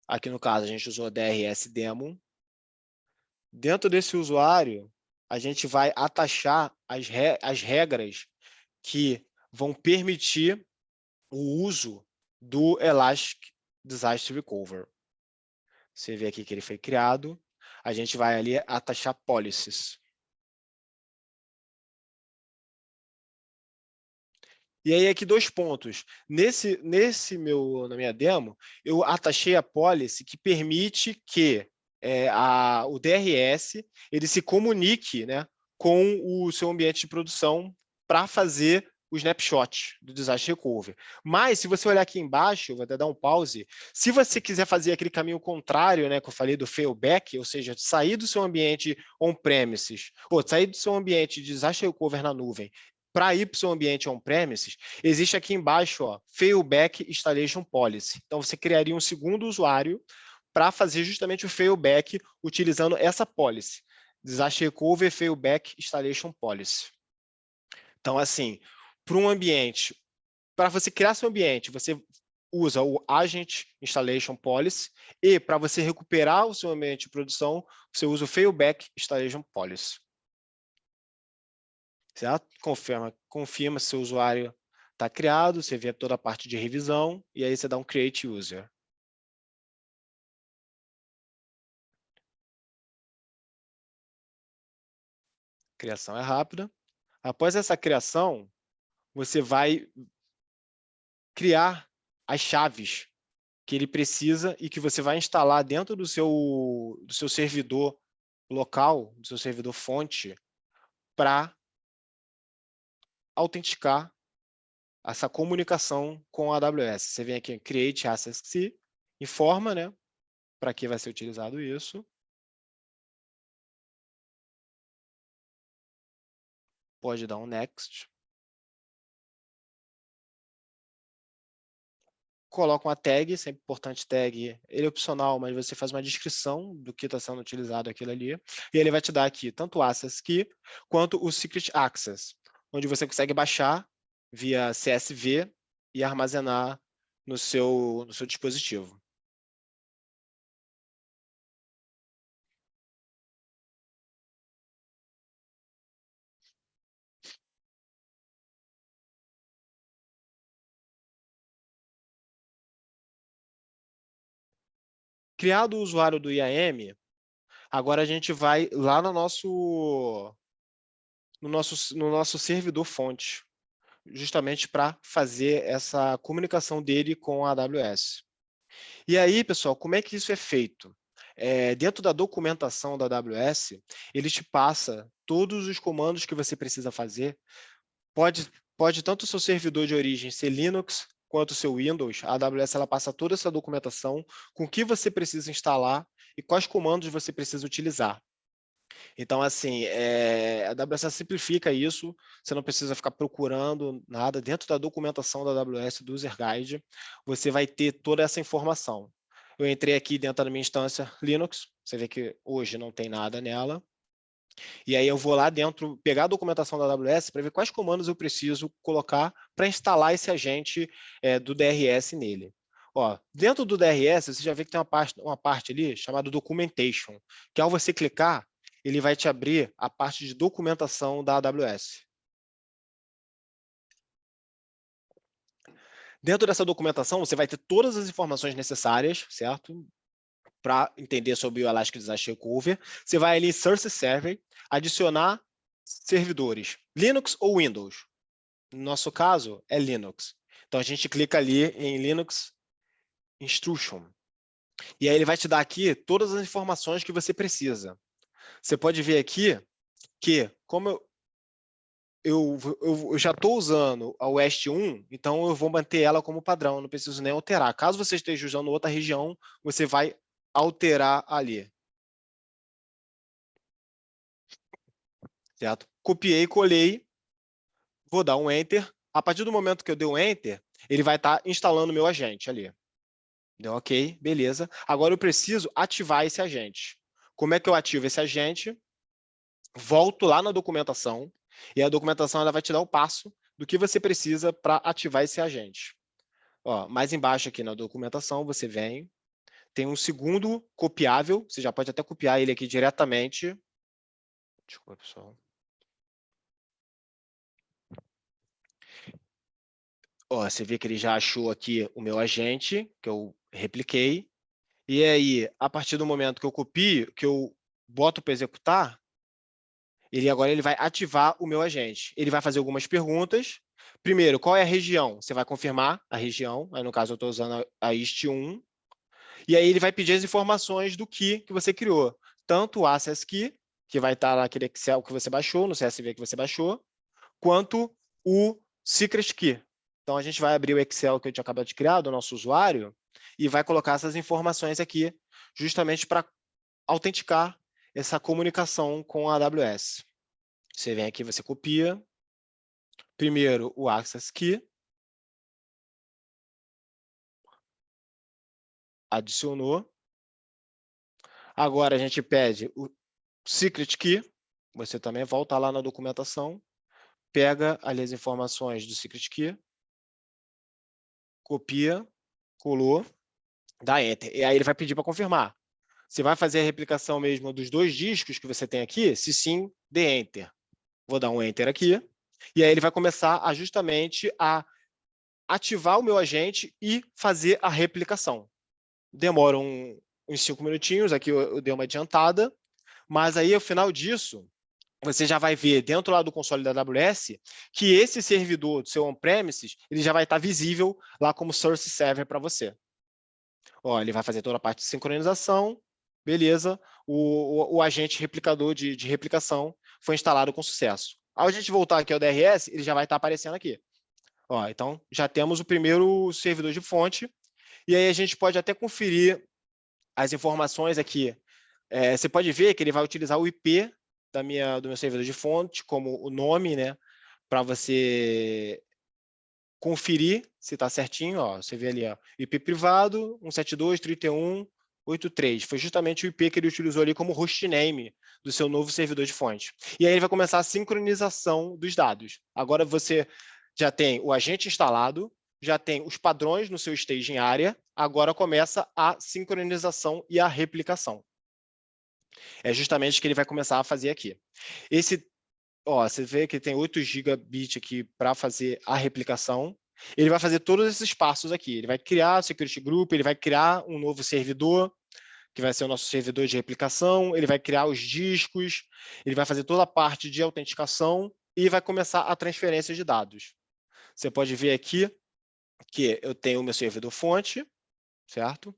Aqui no caso a gente usou DRS Demo. Dentro desse usuário, a gente vai atachar as regras que vão permitir o uso do Elastic Disaster Recover. Você vê aqui que ele foi criado. A gente vai ali atachar policies. E aí, aqui 2 pontos. Na minha demo, eu atachei a policy que permite que o DRS ele se comunique, né, com o seu ambiente de produção para fazer o snapshot do disaster recovery. Mas, se você olhar aqui embaixo, eu vou até dar um pause, se você quiser fazer aquele caminho contrário, né, que eu falei do failback, ou seja, sair do seu ambiente on-premises, ou sair do seu ambiente de disaster recovery na nuvem para ir para o seu ambiente on-premises, existe aqui embaixo, ó, Failback Installation Policy. Então, você criaria um segundo usuário para fazer justamente o failback utilizando essa policy. Disaster Recovery Failback Installation Policy. Então, assim, para um ambiente, para você criar seu ambiente, você usa o Agent Installation Policy e para você recuperar o seu ambiente de produção, você usa o Failback Installation Policy. Certo? Confirma se o usuário está criado, você vê toda a parte de revisão, e aí você dá um Create User. A criação é rápida. Após essa criação, você vai criar as chaves que ele precisa e que você vai instalar dentro do seu servidor local, do seu servidor fonte, para autenticar essa comunicação com a AWS. Você vem aqui em Create Access Key, informa, né, para que vai ser utilizado isso. pode dar um Next. Coloca uma tag, sempre importante tag, ele é opcional, mas você faz uma descrição do que está sendo utilizado aquilo ali, e ele vai te dar aqui tanto o Access Key, quanto o Secret Access, onde você consegue baixar via CSV e armazenar no seu dispositivo. Criado o usuário do IAM, agora a gente vai lá no nosso servidor fonte, justamente para fazer essa comunicação dele com a AWS. E aí, pessoal, como é que isso é feito? Dentro da documentação da AWS, ele te passa todos os comandos que você precisa fazer. Pode tanto o seu servidor de origem ser Linux, quanto o seu Windows, a AWS ela passa toda essa documentação com o que você precisa instalar e quais comandos você precisa utilizar. Então, assim, a AWS simplifica isso, você não precisa ficar procurando nada. Dentro da documentação da AWS, do User Guide, você vai ter toda essa informação. Eu entrei aqui dentro da minha instância Linux, você vê que hoje não tem nada nela. E aí eu vou lá dentro, pegar a documentação da AWS para ver quais comandos eu preciso colocar para instalar esse agente do DRS nele. Ó, dentro do DRS, você já vê que tem uma parte ali chamada Documentation, que ao você clicar, ele vai te abrir a parte de documentação da AWS. Dentro dessa documentação, você vai ter todas as informações necessárias, certo? Para entender sobre o Elastic Disaster Recovery. Você vai ali em Source Server, adicionar servidores, Linux ou Windows. No nosso caso, é Linux. Então, a gente clica ali em Linux Instruction. E aí ele vai te dar aqui todas as informações que você precisa. Você pode ver aqui que, como eu já estou usando a West 1, então eu vou manter ela como padrão, não preciso nem alterar. Caso você esteja usando outra região, você vai alterar ali. Certo? Copiei, colei, vou dar um Enter. A partir do momento que eu dei um Enter, ele vai estar instalando o meu agente ali. Deu OK, beleza. Agora eu preciso ativar esse agente. Como é que eu ativo esse agente? Volto lá na documentação, e a documentação ela vai te dar o passo do que você precisa para ativar esse agente. Ó, mais embaixo aqui na documentação, você vem, tem um segundo copiável, você já pode até copiar ele aqui diretamente. Desculpa, pessoal. Ó, você vê que ele já achou aqui o meu agente, que eu repliquei. E aí, a partir do momento que eu copio, que eu boto para executar, agora ele vai ativar o meu agente. Ele vai fazer algumas perguntas. Primeiro, qual é a região? Você vai confirmar a região. Aí, no caso, eu estou usando a IST 1. E aí ele vai pedir as informações do que você criou. Tanto o Access Key, que vai estar naquele Excel que você baixou, no CSV que você baixou, quanto o Secret Key. Então, a gente vai abrir o Excel que eu tinha acabado de criar, do nosso usuário, e vai colocar essas informações aqui, justamente para autenticar essa comunicação com a AWS. Você vem aqui, você copia, primeiro o Access Key, adicionou. Agora a gente pede o Secret Key, você também volta lá na documentação, pega ali as informações do Secret Key, copia, colou, dá Enter. E aí ele vai pedir para confirmar. Você vai fazer a replicação mesmo dos 2 discos que você tem aqui? Se sim, dê Enter. Vou dar um Enter aqui. E aí ele vai começar justamente a ativar o meu agente e fazer a replicação. Demora uns 5 minutinhos, aqui eu dei uma adiantada, mas aí, ao final disso, você já vai ver dentro lá do console da AWS que esse servidor do seu on-premises, ele já vai estar visível lá como Source Server para você. Ó, ele vai fazer toda a parte de sincronização, beleza, o agente replicador de replicação foi instalado com sucesso. Ao a gente voltar aqui ao DRS, ele já vai estar aparecendo aqui. Ó, então, já temos o primeiro servidor de fonte, e aí a gente pode até conferir as informações aqui. Você pode ver que ele vai utilizar o IP do meu servidor de fonte, como o nome, né? Para você conferir se está certinho. Ó, você vê ali, ó, IP privado, 172.31.83. Foi justamente o IP que ele utilizou ali como hostname do seu novo servidor de fonte. E aí ele vai começar a sincronização dos dados. Agora você já tem o agente instalado, já tem os padrões no seu staging area, agora começa a sincronização e a replicação. É justamente o que ele vai começar a fazer aqui. Você vê que tem 8 gigabits aqui para fazer a replicação. Ele vai fazer todos esses passos aqui. Ele vai criar o security group, ele vai criar um novo servidor, que vai ser o nosso servidor de replicação, ele vai criar os discos, ele vai fazer toda a parte de autenticação e vai começar a transferência de dados. Você pode ver aqui que eu tenho o meu servidor fonte, certo?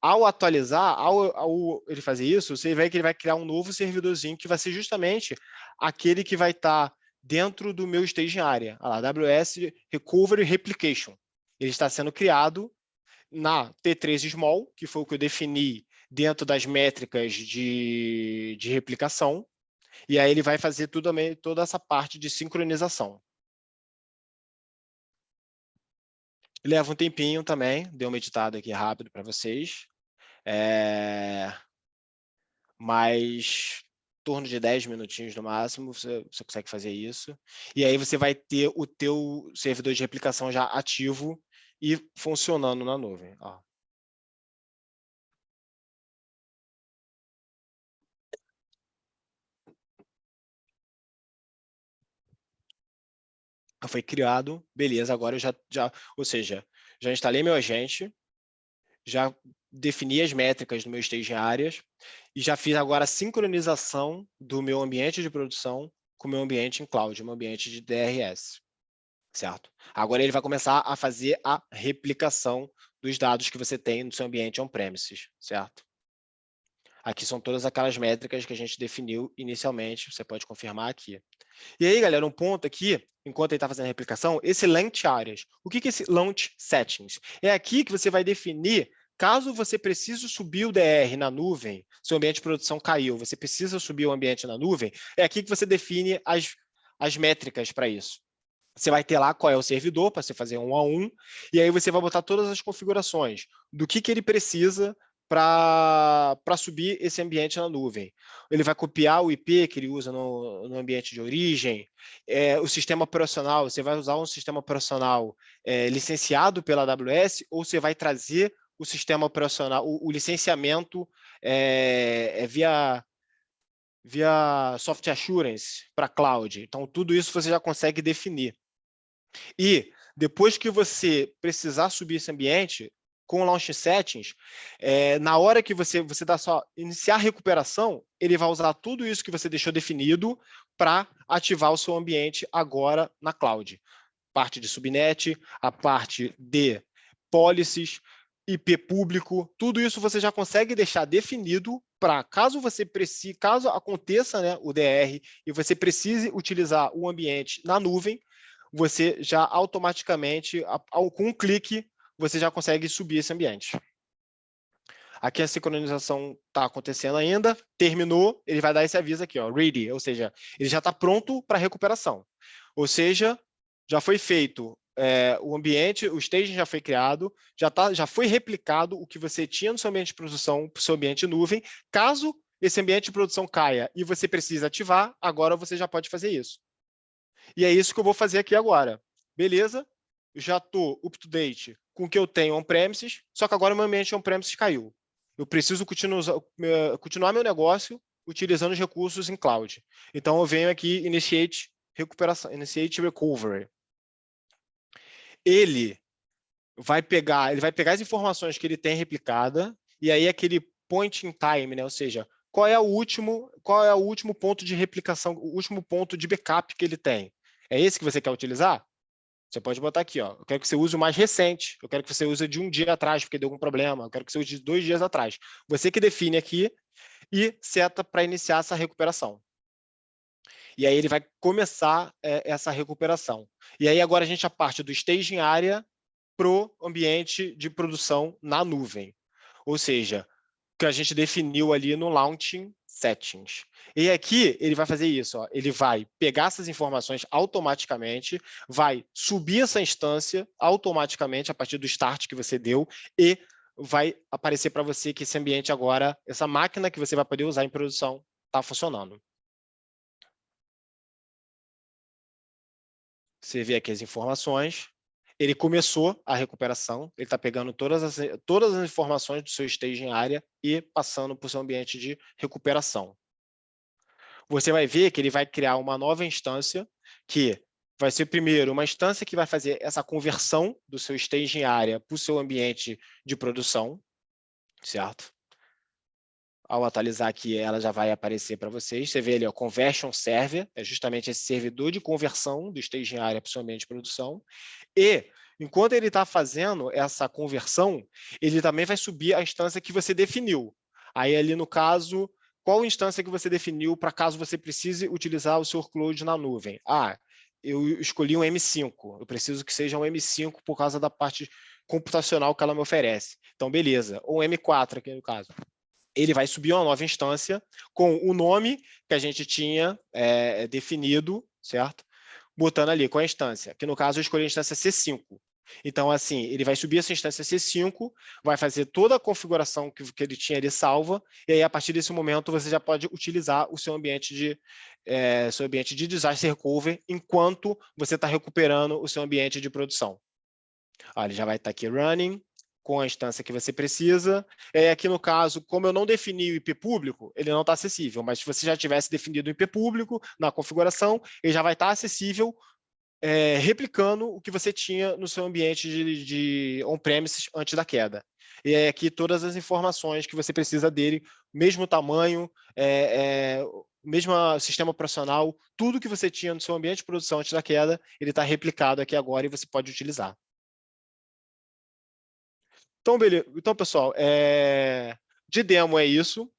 Ao atualizar, ao ele fazer isso, você vê que ele vai criar um novo servidorzinho que vai ser justamente aquele que vai estar dentro do meu staging area, a AWS Recovery Replication. Ele está sendo criado na T3 Small, que foi o que eu defini dentro das métricas de replicação, e aí ele vai fazer toda essa parte de sincronização. Leva um tempinho também, dei uma editada aqui rápido para vocês. Mas em torno de 10 minutinhos no máximo, você consegue fazer isso. E aí você vai ter o teu servidor de replicação já ativo e funcionando na nuvem. Ó. Foi criado, beleza, agora eu ou seja, já instalei meu agente, já defini as métricas do meu staging areas e já fiz agora a sincronização do meu ambiente de produção com o meu ambiente em cloud, meu ambiente de DRS, certo? Agora ele vai começar a fazer a replicação dos dados que você tem no seu ambiente on-premises, certo? Aqui são todas aquelas métricas que a gente definiu inicialmente, você pode confirmar aqui. E aí, galera, um ponto aqui, enquanto ele está fazendo a replicação, esse launch areas. O que é esse launch settings? É aqui que você vai definir, caso você precise subir o DR na nuvem, seu ambiente de produção caiu, você precisa subir o ambiente na nuvem, é aqui que você define as métricas para isso. Você vai ter lá qual é o servidor, para você fazer 1 a 1, e aí você vai botar todas as configurações do que ele precisa para subir esse ambiente na nuvem. Ele vai copiar o IP que ele usa no ambiente de origem, o sistema operacional, você vai usar um sistema operacional licenciado pela AWS, ou você vai trazer o sistema operacional, o licenciamento via Software Assurance para cloud. Então, tudo isso você já consegue definir. E depois que você precisar subir esse ambiente, com o Launch Settings, na hora que você dá só iniciar a recuperação, ele vai usar tudo isso que você deixou definido para ativar o seu ambiente agora na cloud. Parte de subnet, a parte de policies, IP público, tudo isso você já consegue deixar definido para caso caso aconteça, né, o DR e você precise utilizar o ambiente na nuvem, você já automaticamente, com um clique, você já consegue subir esse ambiente. Aqui a sincronização está acontecendo ainda, terminou, ele vai dar esse aviso aqui, ó, ready, ou seja, ele já está pronto para recuperação. Ou seja, já foi feito o ambiente, o staging já foi criado, já foi replicado o que você tinha no seu ambiente de produção para o seu ambiente nuvem. Caso esse ambiente de produção caia e você precise ativar, agora você já pode fazer isso. E é isso que eu vou fazer aqui agora. Beleza? Já estou up-to-date com o que eu tenho on-premises, só que agora o meu ambiente on-premises caiu. Eu preciso continuar meu negócio utilizando os recursos em cloud. Então, eu venho aqui Initiate Recovery. Ele vai pegar as informações que ele tem replicada e aí aquele point in time, né? Ou seja, qual é o último ponto de replicação, o último ponto de backup que ele tem. É esse que você quer utilizar? Você pode botar aqui, ó. Eu quero que você use o mais recente. Eu quero que você use de um dia atrás, porque deu algum problema. Eu quero que você use de 2 dias atrás. Você que define aqui e seta para iniciar essa recuperação. E aí ele vai começar essa recuperação. E aí agora a gente parte do staging area para o ambiente de produção na nuvem. Ou seja, o que a gente definiu ali no launching Settings. E aqui ele vai fazer isso, ó. Ele vai pegar essas informações automaticamente, vai subir essa instância automaticamente a partir do start que você deu e vai aparecer para você que esse ambiente agora, essa máquina que você vai poder usar em produção, está funcionando. Você vê aqui as informações. Ele começou a recuperação, ele está pegando todas as informações do seu staging area e passando para o seu ambiente de recuperação. Você vai ver que ele vai criar uma nova instância, que vai ser, primeiro, uma instância que vai fazer essa conversão do seu staging area para o seu ambiente de produção, certo? Ao atualizar aqui, ela já vai aparecer para vocês. Você vê ali, ó, Conversion Server, é justamente esse servidor de conversão do staging area para o seu ambiente de produção. E, enquanto ele está fazendo essa conversão, ele também vai subir a instância que você definiu. Aí, ali no caso, qual instância que você definiu para caso você precise utilizar o seu workload na nuvem? Ah, eu escolhi um M5, eu preciso que seja um M5 por causa da parte computacional que ela me oferece. Então, beleza. Ou um M4 aqui no caso. Ele vai subir uma nova instância com o nome que a gente tinha definido, certo? Botando ali com a instância, que no caso eu escolhi a instância C5. Então, assim, ele vai subir essa instância C5, vai fazer toda a configuração que ele tinha ali salva, e aí, a partir desse momento, você já pode utilizar o seu ambiente de disaster recovery enquanto você está recuperando o seu ambiente de produção. Ele já vai estar aqui running, com a instância que você precisa. E aqui, no caso, como eu não defini o IP público, ele não está acessível, mas se você já tivesse definido o IP público na configuração, ele já vai estar acessível, replicando o que você tinha no seu ambiente de on-premises antes da queda. E aí aqui todas as informações que você precisa dele, mesmo tamanho, mesmo sistema operacional, tudo que você tinha no seu ambiente de produção antes da queda, ele está replicado aqui agora e você pode utilizar. Então, beleza. Então, pessoal, de demo é isso,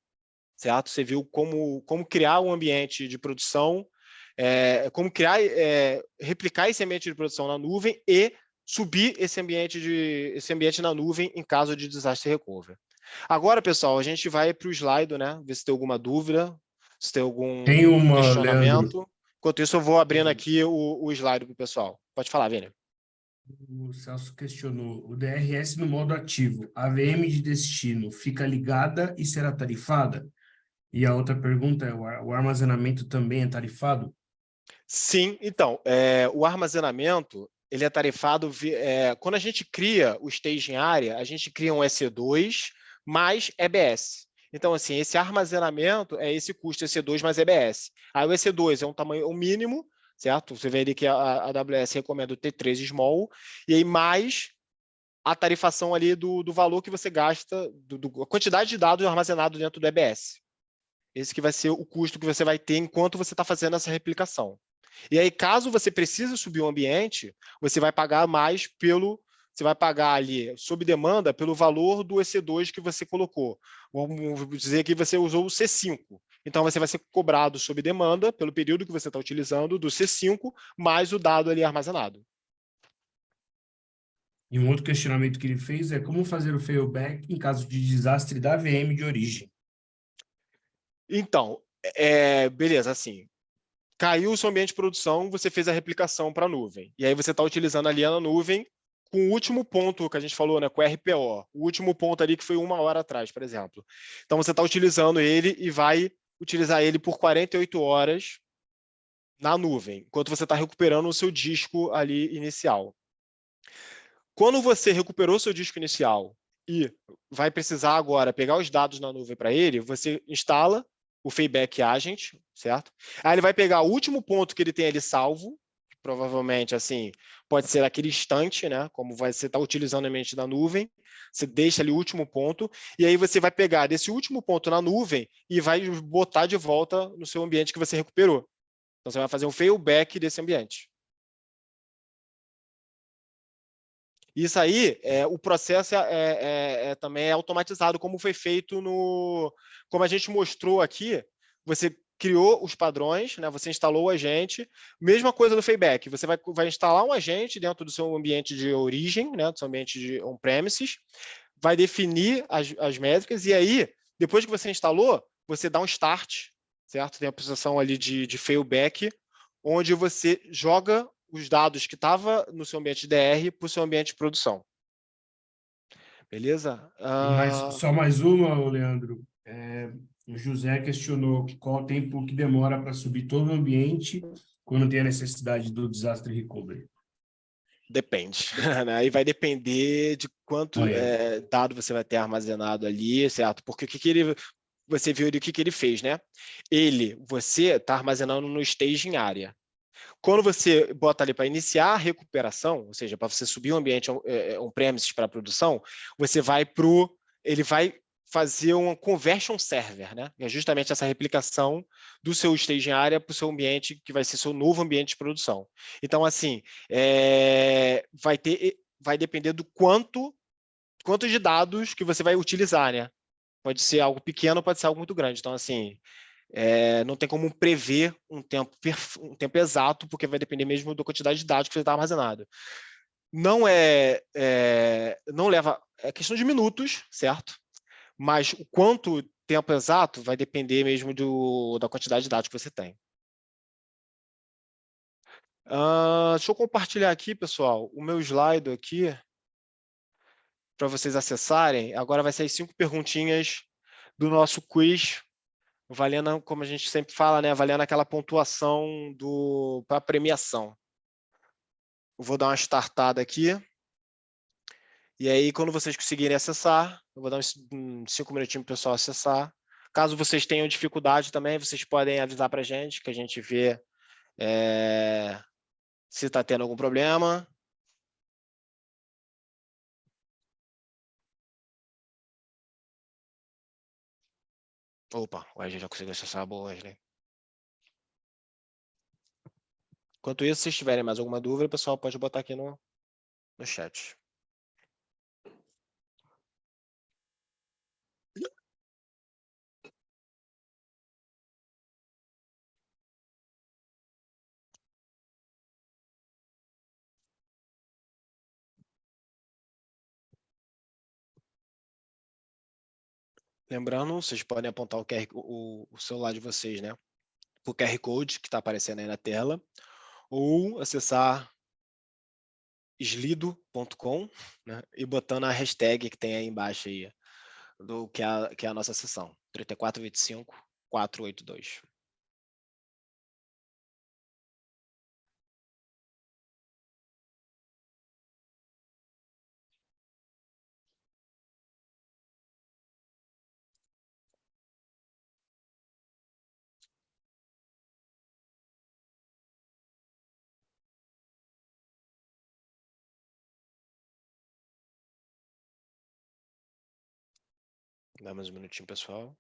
certo? Você viu como criar um ambiente de produção, como replicar esse ambiente de produção na nuvem e subir esse ambiente na nuvem em caso de disaster recovery. Agora, pessoal, a gente vai para o slide, né? Ver se tem alguma dúvida, se tem algum questionamento.
Leandro.
Enquanto isso, eu vou abrindo aqui o slide para o pessoal. Pode falar, Vini.
O Celso questionou, o DRS no modo ativo, a VM de destino fica ligada e será tarifada? E a outra pergunta é, o armazenamento também é tarifado?
Sim, então, o armazenamento, ele é tarifado, quando a gente cria o staging area, a gente cria um EC2 mais EBS. Então, assim, esse armazenamento é esse custo EC2 mais EBS. Aí o EC2 é um tamanho mínimo, certo? Você vê ali que a AWS recomenda o T3 Small, e aí mais a tarifação ali do valor que você gasta, a quantidade de dados armazenado dentro do EBS. Esse que vai ser o custo que você vai ter enquanto você está fazendo essa replicação. E aí, caso você precise subir um ambiente, você vai pagar mais você vai pagar ali, sob demanda, pelo valor do EC2 que você colocou. Vamos dizer que você usou o C5. Então, você vai ser cobrado sob demanda, pelo período que você está utilizando, do C5, mais o dado ali armazenado.
E um outro questionamento que ele fez é como fazer o failback em caso de desastre da VM de origem?
Então, beleza, assim, caiu o seu ambiente de produção, você fez a replicação para a nuvem. E aí você está utilizando ali na nuvem com o último ponto que a gente falou, né, com o RPO, o último ponto ali que foi 1 hora atrás, por exemplo. Então, você está utilizando ele e vai utilizar ele por 48 horas na nuvem, enquanto você está recuperando o seu disco ali inicial. Quando você recuperou o seu disco inicial e vai precisar agora pegar os dados na nuvem para ele, você instala o Failback Agent, certo? Aí ele vai pegar o último ponto que ele tem ali salvo, que provavelmente, assim, pode ser aquele instante, né? Como você está utilizando a mente da nuvem, você deixa ali o último ponto, e aí você vai pegar desse último ponto na nuvem e vai botar de volta no seu ambiente que você recuperou. Então, você vai fazer um failback desse ambiente. Isso aí, o processo também é automatizado, como foi feito como a gente mostrou aqui, você criou os padrões, né? Você instalou o agente, mesma coisa do Failback, você vai instalar um agente dentro do seu ambiente de origem, né? Do seu ambiente de on-premises, vai definir as métricas, e aí, depois que você instalou, você dá um start, certo? Tem a posição ali de failback, onde você joga os dados que estavam no seu ambiente de DR para o seu ambiente de produção. Beleza?
Mas só mais uma, ô Leandro. O José questionou qual o tempo que demora para subir todo o ambiente quando tem a necessidade do disaster recovery.
Depende, né? Aí vai depender de quanto
Olha,
dado você vai ter armazenado ali, certo? Porque o que, que ele, você viu ali o que, que ele fez, né? Você está armazenando no staging area. Quando você bota ali para iniciar a recuperação, ou seja, para você subir um ambiente on-premises para a produção, você vai ele vai fazer um conversion server, né? É justamente essa replicação do seu staging area para o seu ambiente, que vai ser seu novo ambiente de produção. Então, assim, vai depender do quanto de dados que você vai utilizar, né? Pode ser algo pequeno, pode ser algo muito grande. Então, assim, não tem como prever um tempo exato, porque vai depender mesmo da quantidade de dados que você está armazenado. Não leva, é questão de minutos, certo? Mas o quanto tempo exato vai depender mesmo da quantidade de dados que você tem. Deixa eu compartilhar aqui, pessoal, o meu slide aqui, para vocês acessarem. Agora vai ser as 5 perguntinhas do nosso quiz, valendo, como a gente sempre fala, né, valendo aquela pontuação para a premiação. Eu vou dar uma startada aqui. E aí, quando vocês conseguirem acessar, eu vou dar uns 5 minutinhos para o pessoal acessar. Caso vocês tenham dificuldade também, vocês podem avisar para a gente, que a gente vê se está tendo algum problema. Opa, o Wesley já conseguiu acessar. Boa, Wesley. Enquanto isso, se tiverem mais alguma dúvida, o pessoal pode botar aqui no chat. Lembrando, vocês podem apontar o celular de vocês, né? O QR Code que está aparecendo aí na tela, ou acessar slido.com, né? E botando a hashtag que tem aí embaixo aí, que é a nossa sessão, 3425-482. Dá mais um minutinho, pessoal.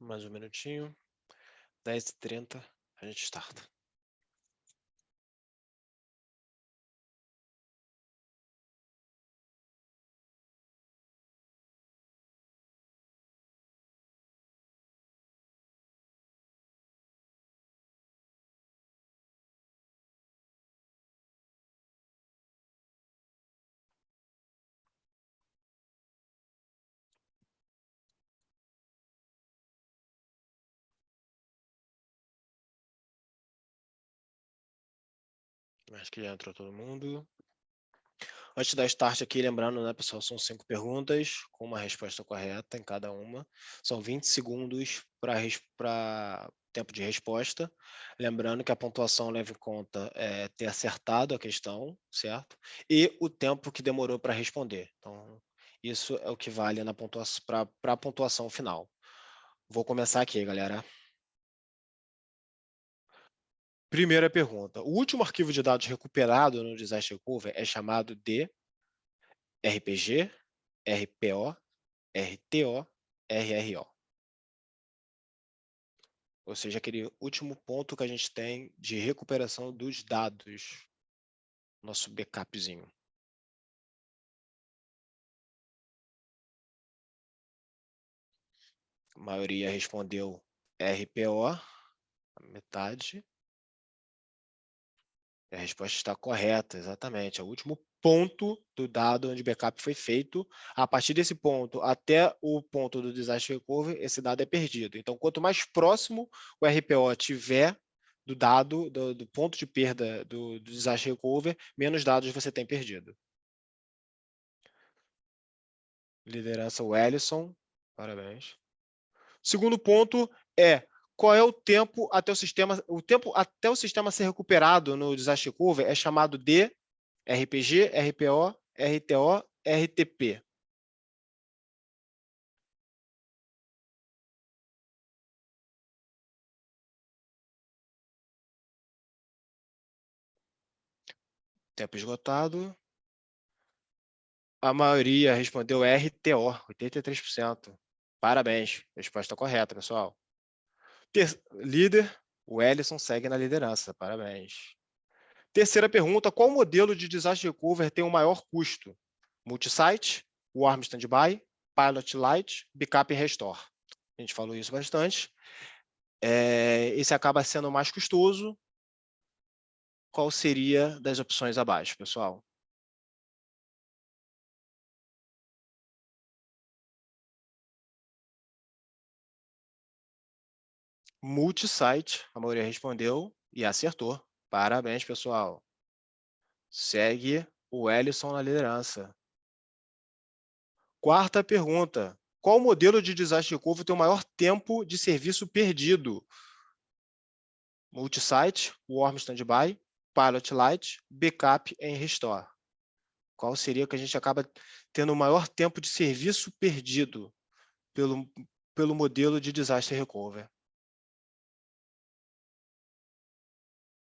Mais um minutinho. 10h30, a gente starta. Acho que já entrou todo mundo. Antes da start aqui, lembrando, né, pessoal, são 5 perguntas, com uma resposta correta em cada uma. São 20 segundos para tempo de resposta. Lembrando que a pontuação leva em conta ter acertado a questão, certo? E o tempo que demorou para responder. Então, isso é o que vale na pontuação, para a pontuação final. Vou começar aqui, galera. Primeira pergunta. O último arquivo de dados recuperado no Disaster Recovery é chamado de RPG, RPO, RTO, RRO. Ou seja, aquele último ponto que a gente tem de recuperação dos dados. Nosso backupzinho. A maioria respondeu RPO, a metade. A resposta está correta, exatamente. É o último ponto do dado onde o backup foi feito. A partir desse ponto até o ponto do disaster recovery, esse dado é perdido. Então, quanto mais próximo o RPO tiver do dado, do ponto de perda do disaster recovery, menos dados você tem perdido. Liderança Wellison, parabéns. Segundo ponto é: qual é o tempo até o sistema ser recuperado no disaster recovery é chamado de RPG, RPO, RTO, RTP. Tempo esgotado. A maioria respondeu RTO, 83%. Parabéns, resposta correta, pessoal. Líder, o Ellison segue na liderança, parabéns. Terceira pergunta: qual modelo de disaster recovery tem o maior custo? Multisite, Warm Standby, Pilot Light, Backup e Restore. A gente falou isso bastante. Esse acaba sendo o mais custoso. Qual seria das opções abaixo, pessoal? Multisite, a maioria respondeu e acertou. Parabéns, pessoal. Segue o Ellison na liderança. Quarta pergunta: qual modelo de disaster recovery tem o maior tempo de serviço perdido? Multisite, Warm Standby, Pilot Light, Backup e Restore. Qual seria que a gente acaba tendo o maior tempo de serviço perdido pelo modelo de disaster recovery?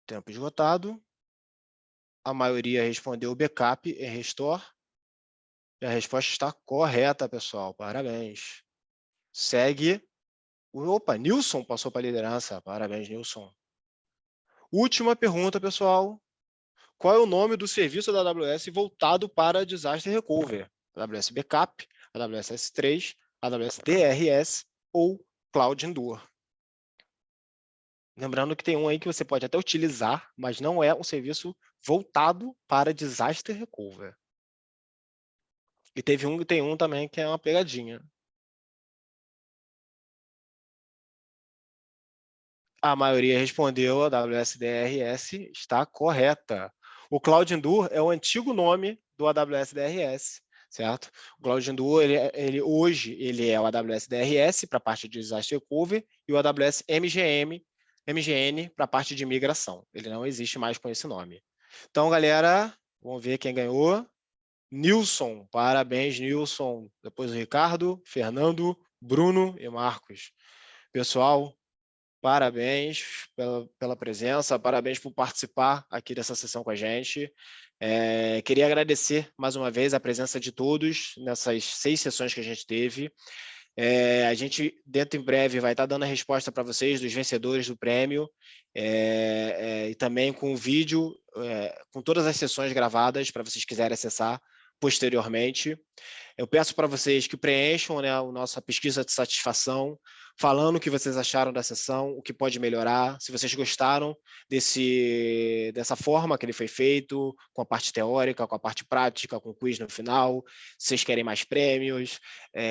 Tempo esgotado. A maioria respondeu Backup e Restore. E a resposta está correta, pessoal. Parabéns. Segue. Opa, Nilson passou para a liderança. Parabéns, Nilson. Última pergunta, pessoal. Qual é o nome do serviço da AWS voltado para Disaster Recovery? AWS Backup, AWS S3, AWS DRS ou Cloud Endure? Lembrando que tem um aí que você pode até utilizar, mas não é um serviço voltado para Disaster Recovery. E tem um também que é uma pegadinha. A maioria respondeu, a AWS DRS está correta. O Cloud Endure é o antigo nome do AWS DRS, certo? O Cloud Endure, hoje, ele é o AWS DRS para a parte de Disaster Recovery e o AWS MGN para a parte de migração. Ele não existe mais com esse nome. Então, galera, vamos ver quem ganhou. Nilson, parabéns, Nilson. Depois o Ricardo, Fernando, Bruno e Marcos. Pessoal, parabéns pela presença, parabéns por participar aqui dessa sessão com a gente. Queria agradecer mais uma vez a presença de todos nessas 6 sessões que a gente teve. A gente, dentro em breve, vai estar dando a resposta para vocês dos vencedores do prêmio e também com o vídeo, com todas as sessões gravadas para vocês quiserem acessar posteriormente. Eu peço para vocês que preencham, né, a nossa pesquisa de satisfação, falando o que vocês acharam da sessão, o que pode melhorar, se vocês gostaram dessa forma que ele foi feito, com a parte teórica, com a parte prática, com o quiz no final, se vocês querem mais prêmios,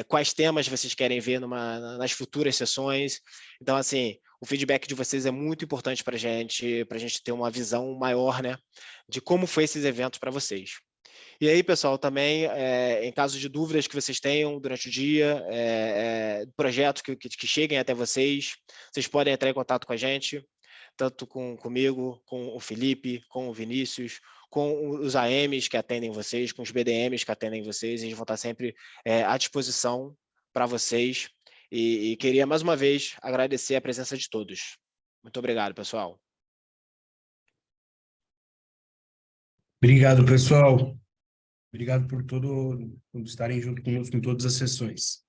quais temas vocês querem ver nas futuras sessões. Então, assim, O feedback de vocês é muito importante para a gente ter uma visão maior, né, de como foi esses eventos para vocês. E aí, pessoal, também, em caso de dúvidas que vocês tenham durante o dia, projetos que cheguem até vocês, vocês podem entrar em contato com a gente, tanto comigo, com o Felipe, com o Vinícius, com os AMs que atendem vocês, com os BDMs que atendem vocês, eles vão estar sempre à disposição para vocês. E queria, mais uma vez, agradecer a presença de todos. Muito obrigado, pessoal.
Obrigado, pessoal. Obrigado por estarem junto conosco em todas as sessões.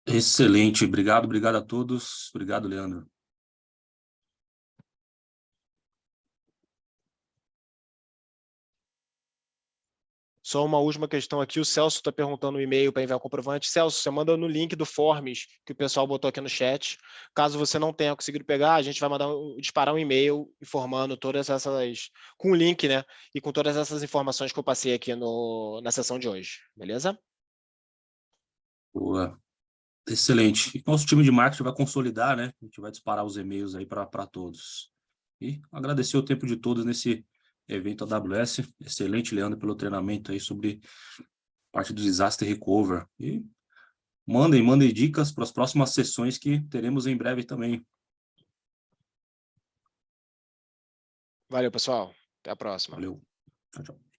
Excelente, obrigado a todos. Obrigado, Leandro.
Só uma última questão aqui, o Celso está perguntando um e-mail para enviar o comprovante. Celso, você manda no link do Forms que o pessoal botou aqui no chat. Caso você não tenha conseguido pegar, a gente vai disparar um e-mail informando todas essas, com o link, né? E com todas essas informações que eu passei aqui na sessão de hoje, beleza?
Boa. Excelente. Nosso time de marketing vai consolidar, né? A gente vai disparar os e-mails aí para todos. E agradecer o tempo de todos nesse evento AWS. Excelente, Leandro, pelo treinamento aí sobre parte do Disaster Recover. E mandem dicas para as próximas sessões que teremos em breve também.
Valeu, pessoal. Até a próxima.
Valeu. Tchau, tchau.